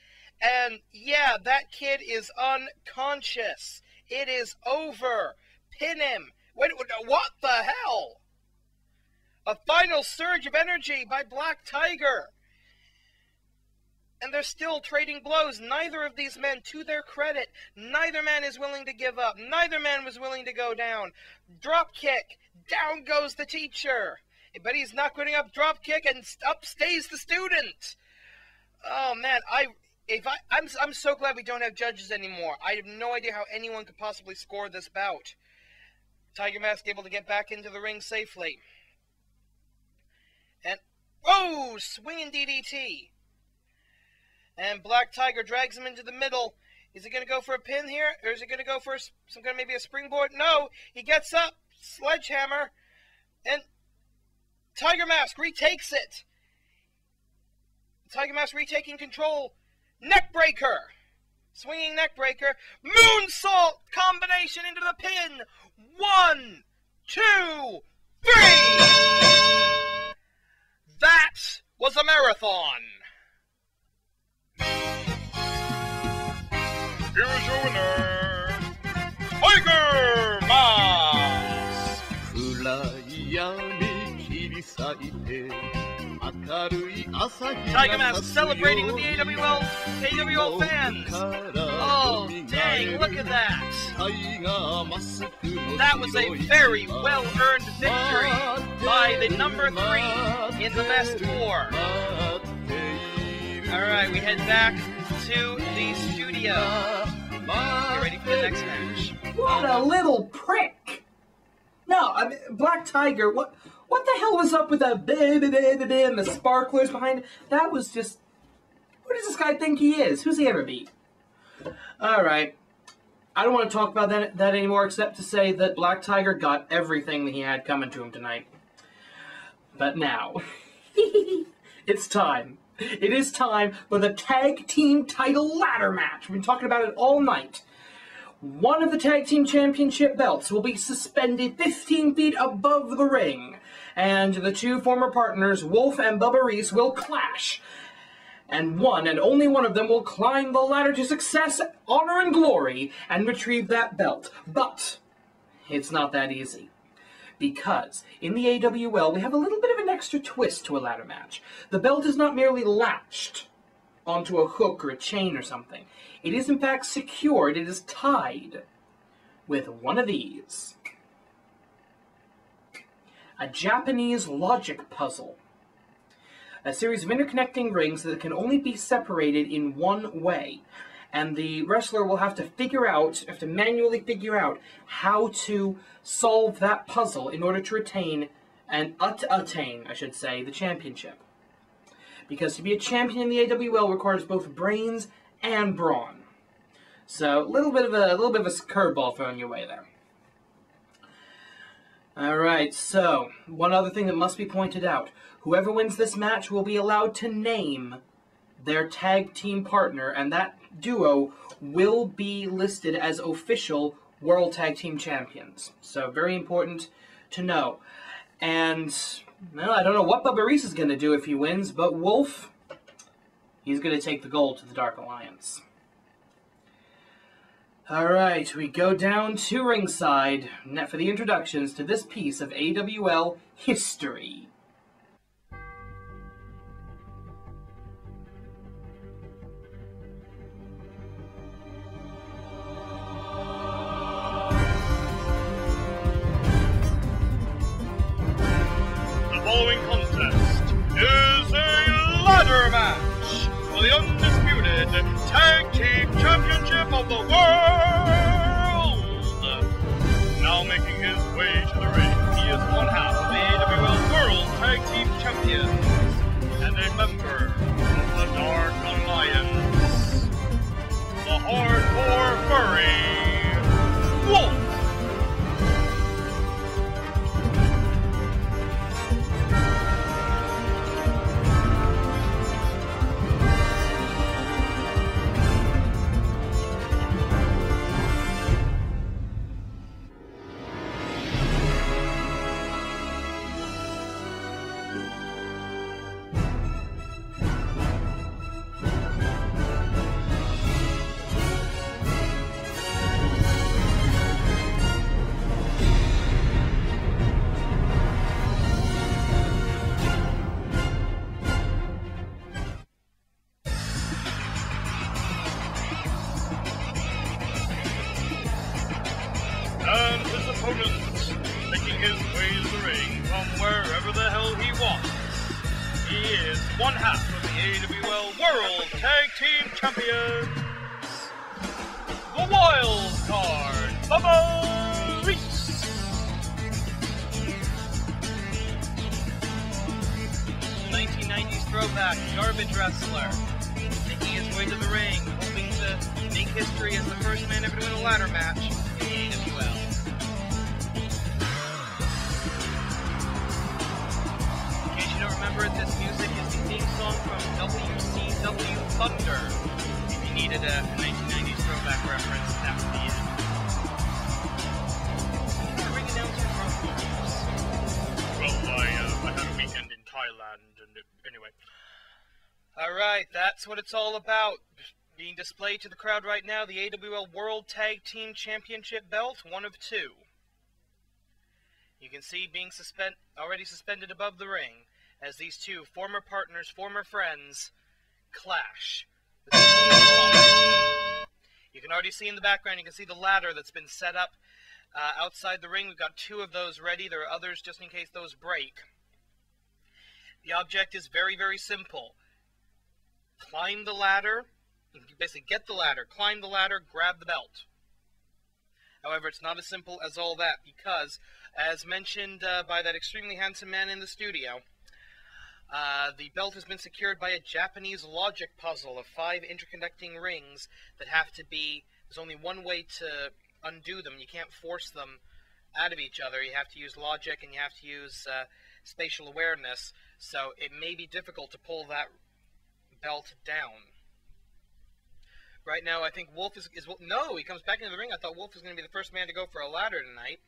And yeah, that kid is unconscious. It is over. Pin him. Wait, what the hell? A final surge of energy by Black Tiger. And they're still trading blows. Neither of these men, to their credit, neither man is willing to give up. Neither man was willing to go down. Drop kick. Down goes the teacher. But he's not putting up drop kick, and up stays the student. Oh, man, I'm so glad we don't have judges anymore. I have no idea how anyone could possibly score this bout. Tiger Mask able to get back into the ring safely. And, oh, swinging DDT. And Black Tiger drags him into the middle. Is he going to go for a pin here? Or is he going to go for some kind of maybe a springboard? No, he gets up, sledgehammer, and Tiger Mask retakes it. Tiger Mask retaking control. Neckbreaker. Swinging neckbreaker. Moonsault combination into the pin. 1, 2, 3! That was a marathon. Here's your winner, Tiger Mask. Tiger Mask celebrating with the AWL fans. Oh, dang, look at that. That was a very well-earned victory by the number 3 in the best 4. Alright, we head back to the studio. Get ready for the next match. What a little prick! No, I mean, Black Tiger, what the hell was up with that and the sparklers behind it? That was just... Who does this guy think he is? Who's he ever beat? Alright. I don't want to talk about that anymore, except to say that Black Tiger got everything that he had coming to him tonight. But now, it's time. It is time for the Tag Team Title Ladder Match. We've been talking about it all night. One of the Tag Team Championship belts will be suspended 15 feet above the ring, and the two former partners, Wolf and Bubba Reese, will clash. And one and only one of them will climb the ladder to success, honor, and glory, and retrieve that belt. But it's not that easy. Because in the AWL, we have a little bit of an extra twist to a ladder match. The belt is not merely latched onto a hook or a chain or something. It is in fact secured. It is tied with one of these. A Japanese logic puzzle. A series of interconnecting rings that can only be separated in one way. And the wrestler will have to manually figure out how to solve that puzzle in order to attain the championship. Because to be a champion in the AWL requires both brains and brawn. So a little bit of a curveball thrown your way there. Alright, so one other thing that must be pointed out. Whoever wins this match will be allowed to name their tag team partner, and that duo will be listed as official World Tag Team Champions. So very important to know. And, well, I don't know what Bubba Reese is going to do if he wins, but Wolf, he's going to take the gold to the Dark Alliance. Alright, we go down to ringside for the introductions to this piece of AWL history. The following contest is a ladder match for the undisputed Tag Team Championship of the world. Now making his way to the ring, he is one half of the AWL World Tag Team Champions and a member of the Dark Alliance, the hardcore furry Wolf. And his opponent, making his way to the ring from wherever the hell he wants. He is one half of the AWL World Tag Team Champions, the Wild Card, Bubba Reese. '90s throwback garbage wrestler, making his way to the ring, hoping to make history as the first man ever to win a ladder match in the AWL. In case you don't remember it, this music is the theme song from WCW Thunder. If you needed a 1990s throwback reference, that would be it. Ring announcer from Reese. right, that's what it's all about. Being displayed to the crowd right now, the AWL World Tag Team Championship belt, one of two. You can see being already suspended above the ring as these two former partners, former friends, clash. You can already see in the background, you can see the ladder that's been set up outside the ring. We've got two of those ready. There are others just in case those break. The object is very, very simple. Climb the ladder. You can basically get the ladder, climb the ladder, grab the belt. However, it's not as simple as all that because, as mentioned by that extremely handsome man in the studio, the belt has been secured by a Japanese logic puzzle of 5 interconnecting rings that have to be... There's only one way to undo them. You can't force them out of each other. You have to use logic and you have to use spatial awareness. So it may be difficult to pull that belt down. Right now, I think Wolf is... No, he comes back into the ring. I thought Wolf was going to be the first man to go for a ladder tonight.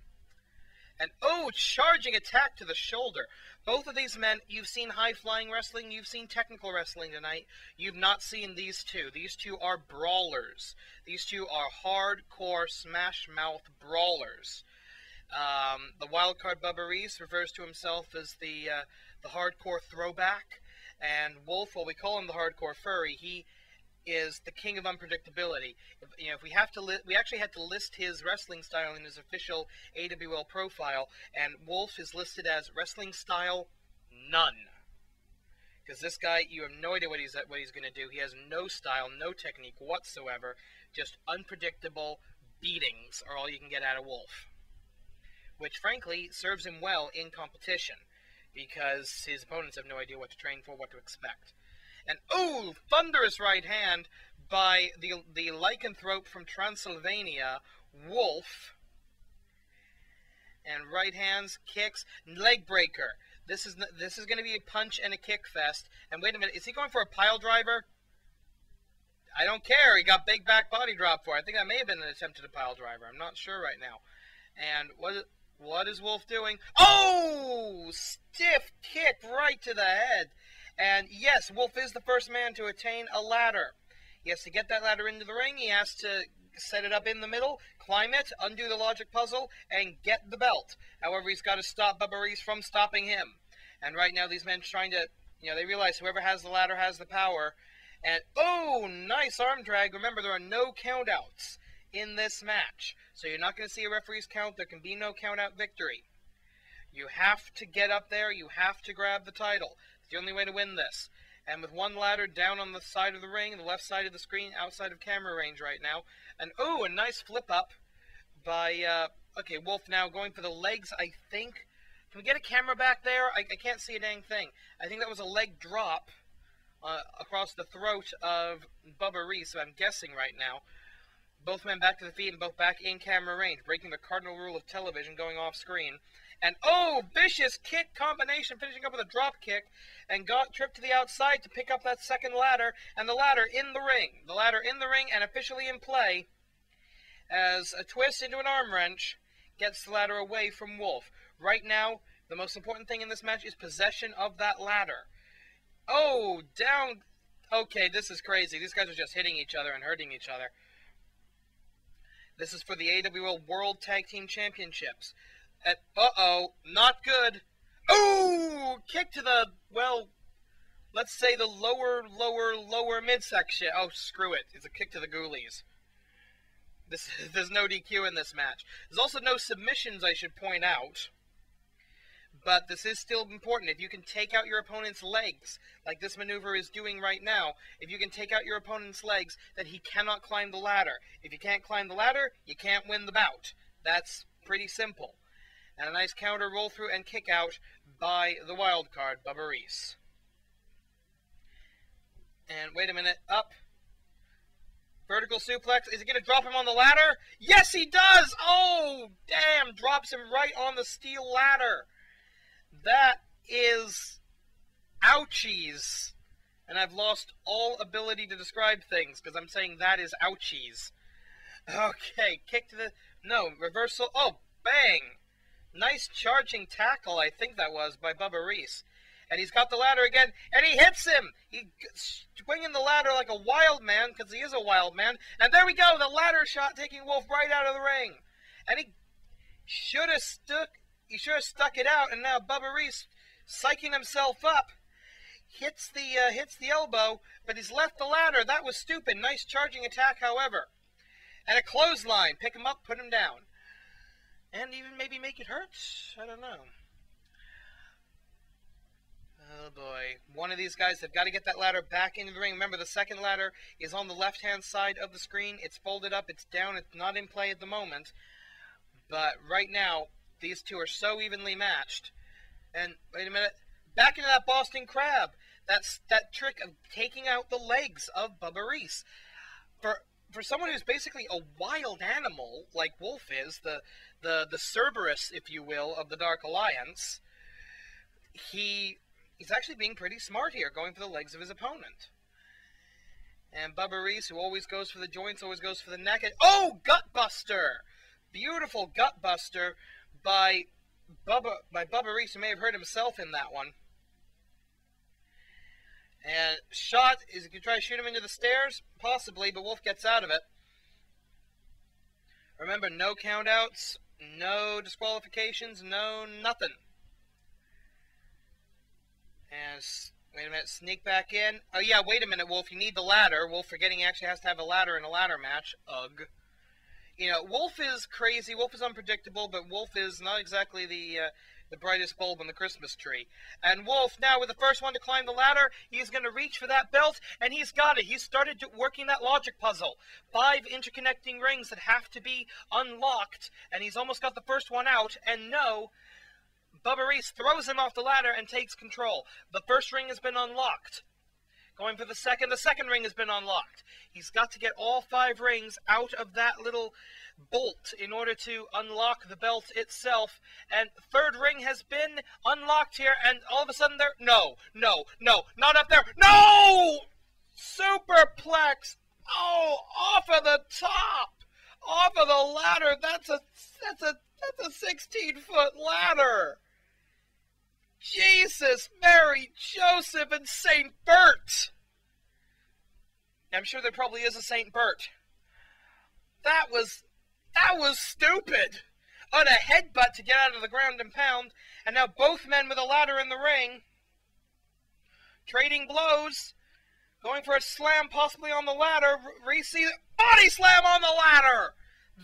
And, oh, charging attack to the shoulder. Both of these men, you've seen high-flying wrestling, you've seen technical wrestling tonight. You've not seen these two. These two are brawlers. These two are hardcore smash-mouth brawlers. The wildcard Bubba Reese refers to himself as the hardcore throwback. And Wolf, well, we call him the hardcore furry. He is the king of unpredictability. If we have to, we actually had to list his wrestling style in his official AWL profile, and Wolf is listed as wrestling style none. Because this guy, you have no idea what he's going to do. He has no style, no technique whatsoever. Just unpredictable beatings are all you can get out of Wolf, which frankly serves him well in competition because his opponents have no idea what to train for, what to expect. And, oh, thunderous right hand by the lycanthrope from Transylvania, Wolf. And right hands, kicks, leg breaker. This is going to be a punch and a kick fest. And wait a minute, is he going for a pile driver? I don't care. He got big back body drop for it. I think that may have been an attempt at a pile driver. I'm not sure right now. And what is Wolf doing? Oh, stiff kick right to the head. And yes, Wolf is the first man to attain a ladder. He has to get that ladder into the ring. He has to set it up in the middle, climb it, undo the logic puzzle, and get the belt. However, he's got to stop Bubba Reese from stopping him. And right now, these men trying to, they realize whoever has the ladder has the power. And, oh, nice arm drag. Remember, there are no countouts in this match. So you're not going to see a referee's count. There can be no countout victory. You have to get up there. You have to grab the title. It's the only way to win this. And with one ladder down on the side of the ring, the left side of the screen, outside of camera range right now. And, oh, a nice flip up by, okay, Wolf now going for the legs, I think. Can we get a camera back there? I can't see a dang thing. I think that was a leg drop across the throat of Bubba Reese, so I'm guessing right now. Both men back to the feet and both back in camera range, breaking the cardinal rule of television, going off screen. And, oh, vicious kick combination, finishing up with a drop kick, and got tripped to the outside to pick up that second ladder, and the ladder in the ring. The ladder in the ring and officially in play as a twist into an arm wrench gets the ladder away from Wolf. Right now, the most important thing in this match is possession of that ladder. Oh, down. Okay, this is crazy. These guys are just hitting each other and hurting each other. This is for the AWL World Tag Team Championships. Uh-oh, not good. Oh, kick to the, well, let's say the lower midsection. Oh, screw it. It's a kick to the ghoulies. There's no DQ in this match. There's also no submissions, I should point out. But this is still important. If you can take out your opponent's legs, like this maneuver is doing right now, if you can take out your opponent's legs, then he cannot climb the ladder. If you can't climb the ladder, you can't win the bout. That's pretty simple. And a nice counter roll through and kick out by the wild card, Bubba Reese. And wait a minute, up. Vertical suplex. Is he going to drop him on the ladder? Yes, he does! Oh, damn, drops him right on the steel ladder. That is ouchies. And I've lost all ability to describe things because I'm saying that is ouchies. Okay, kick to the... No, reversal. Oh, bang! Nice charging tackle, I think that was, by Bubba Reese. And he's got the ladder again, and he hits him. He's swinging the ladder like a wild man, because he is a wild man. And there we go, the ladder shot taking Wolf right out of the ring. And he should have stuck it out, and now Bubba Reese, psyching himself up, hits the elbow, but he's left the ladder. That was stupid. Nice charging attack, however. And a clothesline. Pick him up, put him down. And even maybe make it hurt? I don't know. Oh boy. One of these guys have got to get that ladder back into the ring. Remember, the second ladder is on the left-hand side of the screen. It's folded up, it's down, it's not in play at the moment. But right now, these two are so evenly matched. And, wait a minute, back into that Boston Crab. That's that trick of taking out the legs of Bubba Reese. For someone who's basically a wild animal, like Wolf is, the Cerberus, if you will, of the Dark Alliance, he's actually being pretty smart here, going for the legs of his opponent. And Bubba Reese, who always goes for the joints, always goes for the neck. And, oh, Gutbuster! Beautiful Gutbuster by Bubba Reese, who may have hurt himself in that one. And shot, is he going to try to shoot him into the stairs? Possibly, but Wolf gets out of it. Remember, no countouts, no disqualifications, no nothing. And, wait a minute, sneak back in. Oh yeah, wait a minute, Wolf, you need the ladder. Wolf forgetting he actually has to have a ladder in a ladder match. Ugh. You know, Wolf is crazy, Wolf is unpredictable, but Wolf is not exactly the brightest bulb on the Christmas tree. And Wolf, now with the first one to climb the ladder, he's going to reach for that belt, and he's got it. He's started working that logic puzzle. 5 interconnecting rings that have to be unlocked, and he's almost got the first one out, and no, Bubba Reese throws him off the ladder and takes control. The first ring has been unlocked. Going for the second ring has been unlocked. He's got to get all 5 rings out of that little bolt in order to unlock the belt itself. And third ring has been unlocked here, and all of a sudden no, not up there. No! Superplex! Oh, off of the top! Off of the ladder! That's a 16-foot ladder! Jesus, Mary, Joseph, and St. Bert! I'm sure there probably is a St. Bert. That was stupid! On a headbutt to get out of the ground and pound, and now both men with a ladder in the ring, trading blows, going for a slam possibly on the ladder. Reese, body slam on the ladder!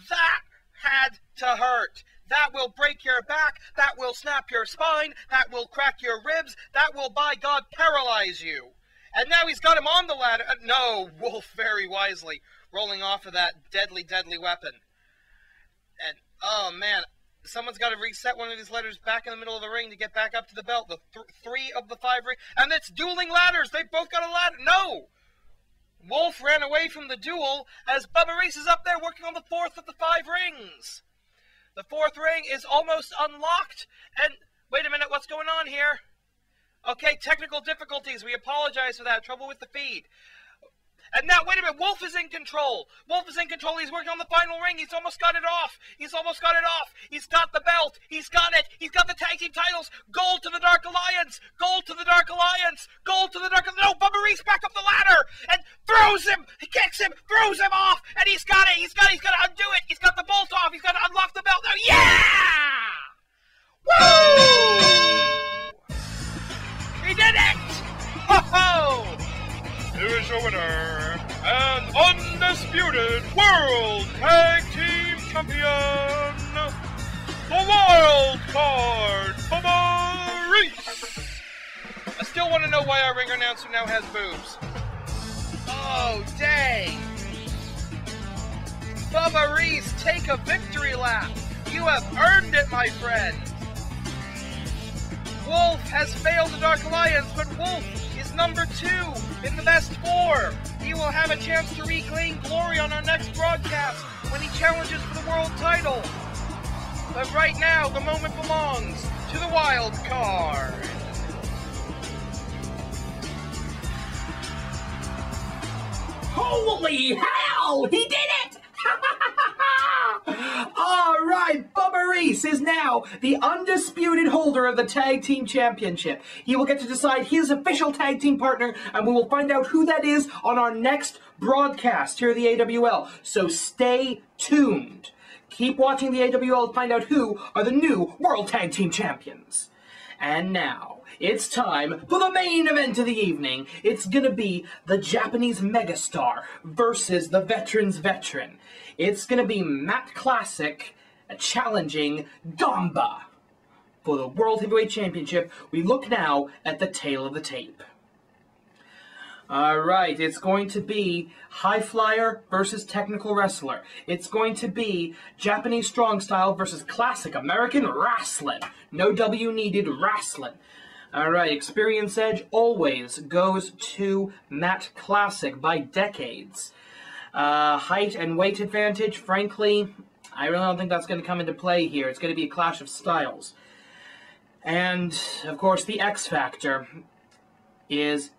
That had to hurt. That will break your back, that will snap your spine, that will crack your ribs, that will, by God, paralyze you. And now he's got him on the ladder. No, Wolf very wisely rolling off of that deadly, deadly weapon. And, oh man, someone's got to reset one of these ladders back in the middle of the ring to get back up to the belt. The 3 of the 5 rings, and it's dueling ladders. They both got a ladder. No! Wolf ran away from the duel as Bubba Reese is up there working on the 4th of the 5 rings. The 4th ring is almost unlocked, and wait a minute, what's going on here? Okay, technical difficulties, we apologize for that, trouble with the feed. And now, wait a minute, Wolf is in control. Wolf is in control, he's working on the final ring, he's almost got it off. He's almost got it off. He's got the belt, he's got it. He's got the tag team titles. Gold to the Dark Alliance. Gold to the Dark Alliance. Gold to the Dark Alliance. No, Bubba Reese back up the ladder and throws him. He kicks him, throws him off, and he's got it. He's got to undo it. He's got the bolt off. He's got to unlock the belt now. Yeah! Woo! He did it! Ho-ho! Here's your winner, and undisputed World Tag Team Champion, the Wild Card, Bubba Reese. I still want to know why our ring announcer now has boobs. Oh, dang. Bubba Reese, take a victory lap. You have earned it, my friend. Wolf has failed the Dark Alliance, but Wolf is number 2 in the best 4. He will have a chance to reclaim glory on our next broadcast when he challenges for the world title. But right now, the moment belongs to the Wild Card. Holy hell! He did it! All right, Bubba Reese. Reese is now the undisputed holder of the Tag Team Championship. He will get to decide his official tag team partner, and we will find out who that is on our next broadcast here at the AWL. So stay tuned. Keep watching the AWL to find out who are the new World Tag Team Champions. And now, it's time for the main event of the evening. It's gonna be the Japanese megastar versus the veteran's veteran. It's gonna be Matt Classic challenging Ganba for the World Heavyweight Championship. We look now at the tail of the tape. Alright, it's going to be High Flyer versus Technical Wrestler. It's going to be Japanese Strong Style versus Classic American Wrestling. No W needed, wrestling. Alright, Experience Edge always goes to Matt Classic by decades. Height and weight advantage, frankly, I really don't think that's going to come into play here. It's going to be a clash of styles. And, of course, the X Factor is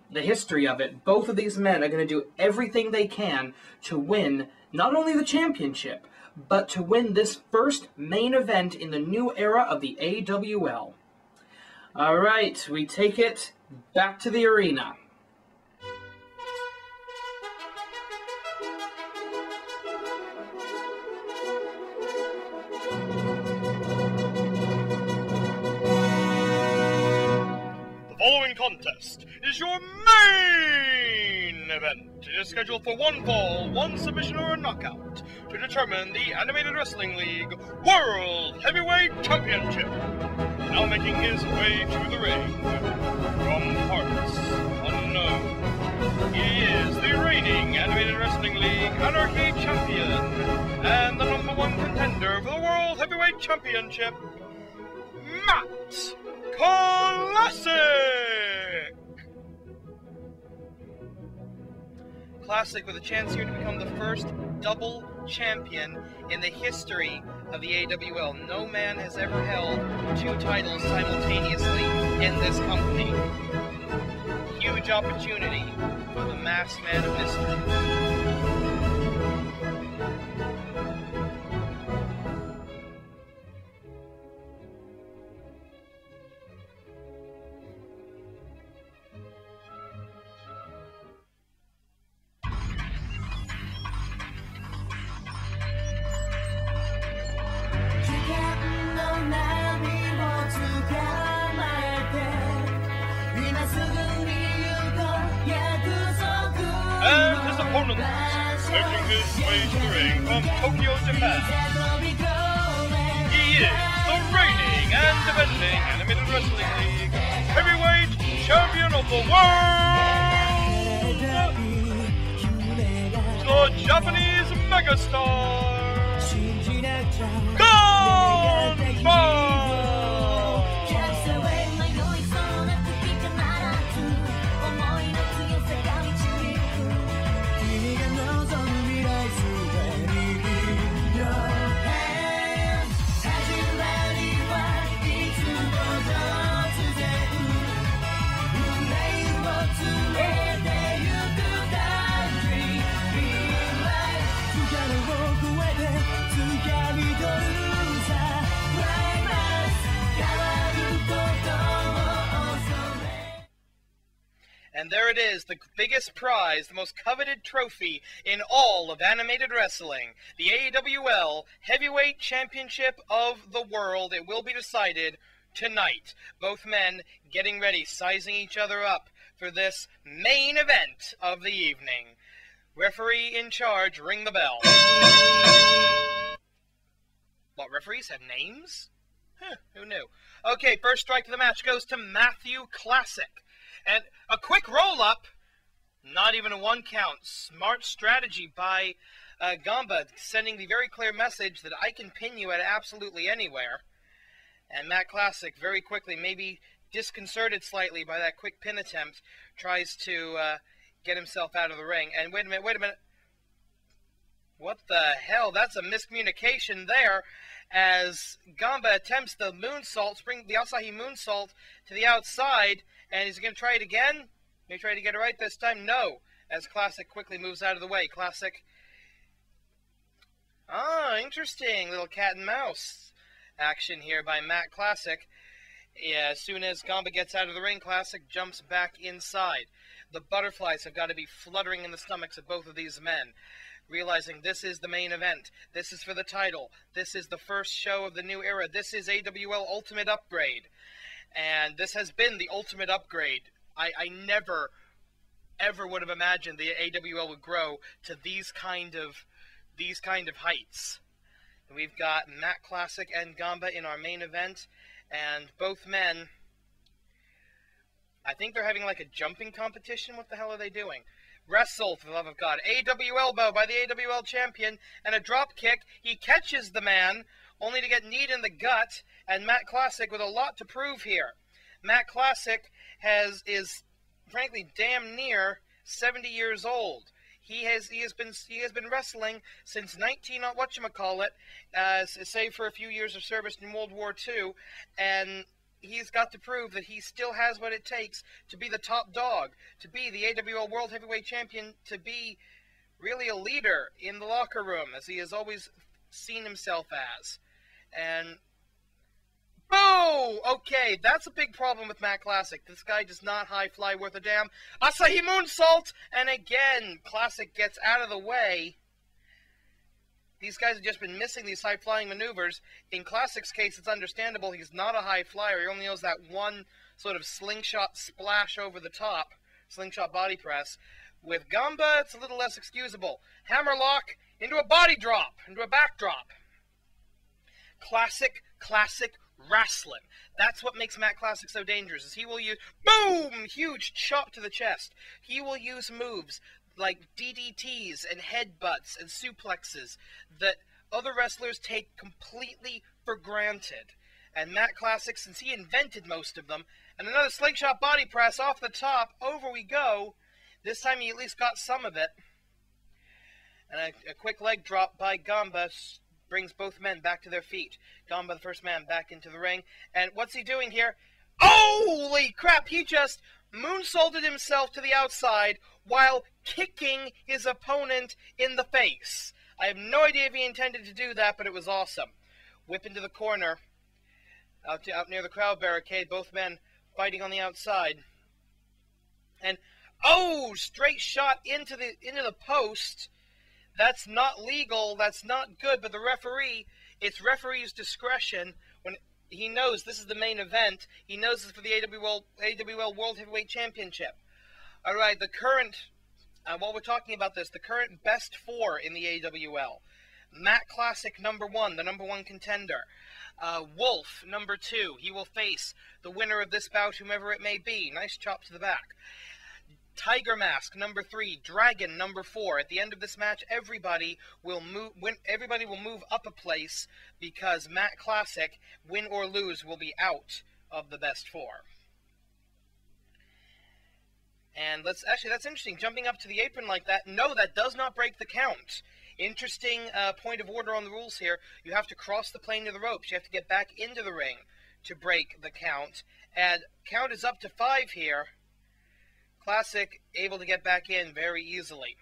the history of it. Both of these men are going to do everything they can to win not only the championship, but to win this first main event in the new era of the AWL. Alright, we take it back to the arena. The following contest is your main event. It is scheduled for one fall, one submission, or a knockout to determine the Animated Wrestling League World Heavyweight Championship. Now making his way to the ring, from parts unknown, he is the reigning Animated Wrestling League Anarchy Champion and the #1 contender for the World Heavyweight Championship, Matt Classic! Classic with a chance here to become the first double champion in the history of the AWL. No man has ever held two titles simultaneously in this company. Huge opportunity for the masked man of mystery. And his opponent, making his way to the ring from Tokyo, Japan. He is the reigning and defending Animated Wrestling League Heavyweight Champion of the World, the Japanese megastar, Ganba! And there it is, the biggest prize, the most coveted trophy in all of animated wrestling. The AWL Heavyweight Championship of the World. It will be decided tonight. Both men getting ready, sizing each other up for this main event of the evening. Referee in charge, ring the bell. What, referees have names? Huh, who knew? Okay, first strike of the match goes to Matthew Classic. And a quick roll-up, not even a one count. Smart strategy by Ganba, sending the very clear message that I can pin you at absolutely anywhere. And Matt Classic, very quickly, maybe disconcerted slightly by that quick pin attempt, tries to get himself out of the ring. And wait a minute. What the hell? That's a miscommunication there, as Ganba attempts the moonsault, spring the Asahi moonsault to the outside. And he's going to try it again? Maybe try to get it right this time? No. As Classic quickly moves out of the way. Classic. Ah, interesting. Little cat and mouse. action here by Matt Classic. As soon as Ganba gets out of the ring, Classic jumps back inside. The butterflies have got to be fluttering in the stomachs of both of these men, realizing this is the main event. This is for the title. This is the first show of the new era. This is AWL Ultimate Upgrade. And this has been the ultimate upgrade. I never, ever would have imagined the AWL would grow to these kind of heights. We've got Matt Classic and Ganba in our main event, and both men, I think they're having like a jumping competition. What the hell are they doing? Wrestle, for the love of God. AW elbow by the AWL champion, and a drop kick. He catches the man, only to get kneed in the gut, and Matt Classic with a lot to prove here. Matt Classic is frankly damn near 70 years old. He has been wrestling since save for a few years of service in World War II, and he's got to prove that he still has what it takes to be the top dog, to be the AWL World Heavyweight Champion, to be really a leader in the locker room, as he has always seen himself as. And oh, okay, that's a big problem with Matt Classic. This guy does not high fly worth a damn. Asahi Moonsault! And again, Classic gets out of the way. These guys have just been missing these high-flying maneuvers. In Classic's case, it's understandable. He's not a high flyer. He only knows that one sort of slingshot splash over the top, slingshot body press. With Ganba, it's a little less excusable. Hammerlock into a body drop, into a backdrop. Classic wrestling. That's what makes Matt Classic so dangerous, is he will use, boom, huge chop to the chest. He will use moves like DDTs and headbutts and suplexes that other wrestlers take completely for granted. And Matt Classic, since he invented most of them, and another slingshot body press off the top, over we go. This time he at least got some of it. And a quick leg drop by Ganba brings both men back to their feet. Ganba, the first man, back into the ring. And what's he doing here? Holy crap, he just moonsaulted himself to the outside while kicking his opponent in the face. I have no idea if he intended to do that, but it was awesome. Whip into the corner, out near the crowd barricade, both men fighting on the outside. And, oh, straight shot into the post. That's not legal, that's not good, but the referee, it's referee's discretion when he knows this is the main event. He knows this is for the AWL World Heavyweight Championship. All right, the current, while we're talking about this, the current best four in the AWL. Matt Classic, #1, the #1 contender. Wolf, #2. He will face the winner of this bout, whomever it may be. Nice chop to the back. Tiger Mask, #3. Dragon, #4. At the end of this match, everybody will move up a place, because Matt Classic, win or lose, will be out of the best four. And that's interesting. Jumping up to the apron like that. No, that does not break the count. Interesting point of order on the rules here. You have to cross the plane of the ropes. You have to get back into the ring to break the count. And count is up to 5 here. Classic able to get back in very easily.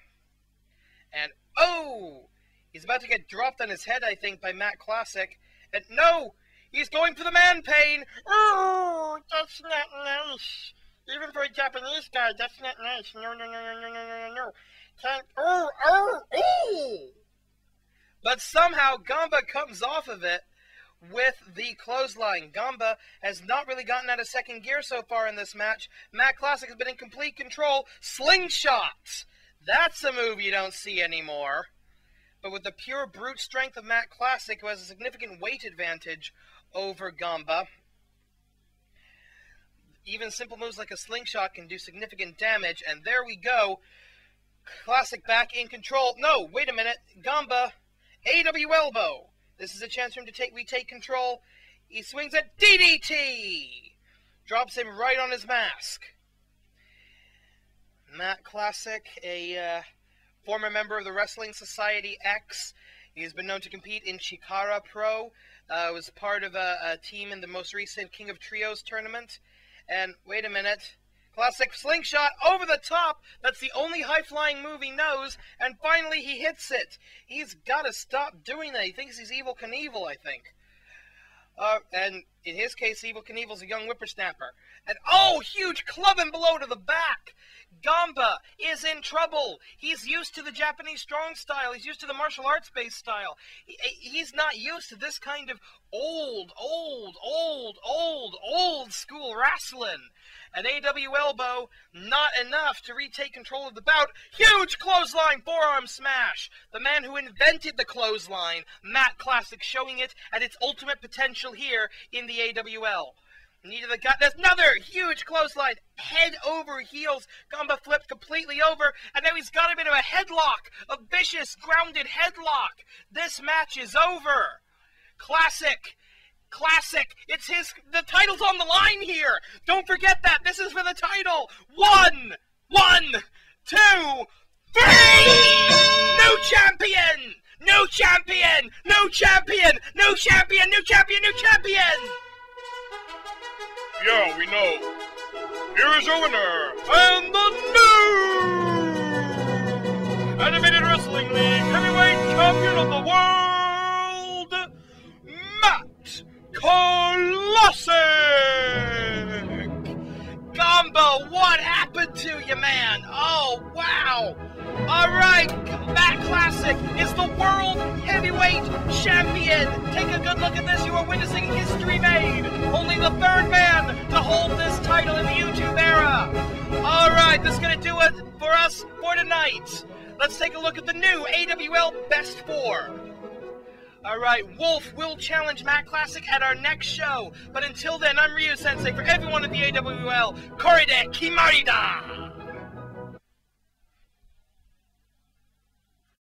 And, oh! He's about to get dropped on his head, I think, by Matt Classic. And, no! He's going for the man pain! Oh, that's not nice. Even for a Japanese guy, that's not nice. No. Oh! But somehow, Ganba comes off of it with the clothesline. Ganba has not really gotten out of second gear so far in this match. Matt Classic has been in complete control. Slingshot! That's a move you don't see anymore. But with the pure brute strength of Matt Classic, who has a significant weight advantage over Ganba, even simple moves like a slingshot can do significant damage. And there we go. Classic back in control. No, wait a minute. Ganba, AW elbow. This is a chance for him to retake control. He swings a DDT. Drops him right on his mask. Matt Classic, a former member of the Wrestling Society X. He has been known to compete in Chikara Pro. Was part of a team in the most recent King of Trios tournament. And wait a minute. Classic slingshot over the top. That's the only high-flying move he knows. And finally he hits it. He's got to stop doing that. He thinks he's Evel Knievel, I think. And in his case, Evel Knievel's a young whippersnapper. And oh, huge club and blow to the back. Ganba is in trouble. He's used to the Japanese strong style. He's used to the martial arts-based style. He's not used to this kind of old school wrestling. An AW elbow, not enough to retake control of the bout. Huge clothesline, forearm smash. The man who invented the clothesline, Matt Classic, showing it at its ultimate potential here in the AWL. Needed the gut. There's another huge clothesline, head over heels. Ganba flipped completely over, and now he's got him into a headlock, a vicious, grounded headlock. This match is over. Classic. It's the title's on the line here. Don't forget that. This is for the title. 1, 2, 3. New champion. New champion. New champion. New champion. New champion. New champion. Yeah, we know. Here is your winner, and the new Animated Wrestling League Heavyweight Champion of the World, Matt Classic! Ganba, what happened to you, man? Oh, wow. All right, Matt Classic is the World Heavyweight Champion. Take a good look at this. You are witnessing history made. Only the third man to hold this title in the YouTube era. All right, this is going to do it for us for tonight. Let's take a look at the new AWL Best 4. All right, Wolf will challenge Matt Classic at our next show. But until then, I'm Ryu Sensei. For everyone at the AWL, Koride Kimarida!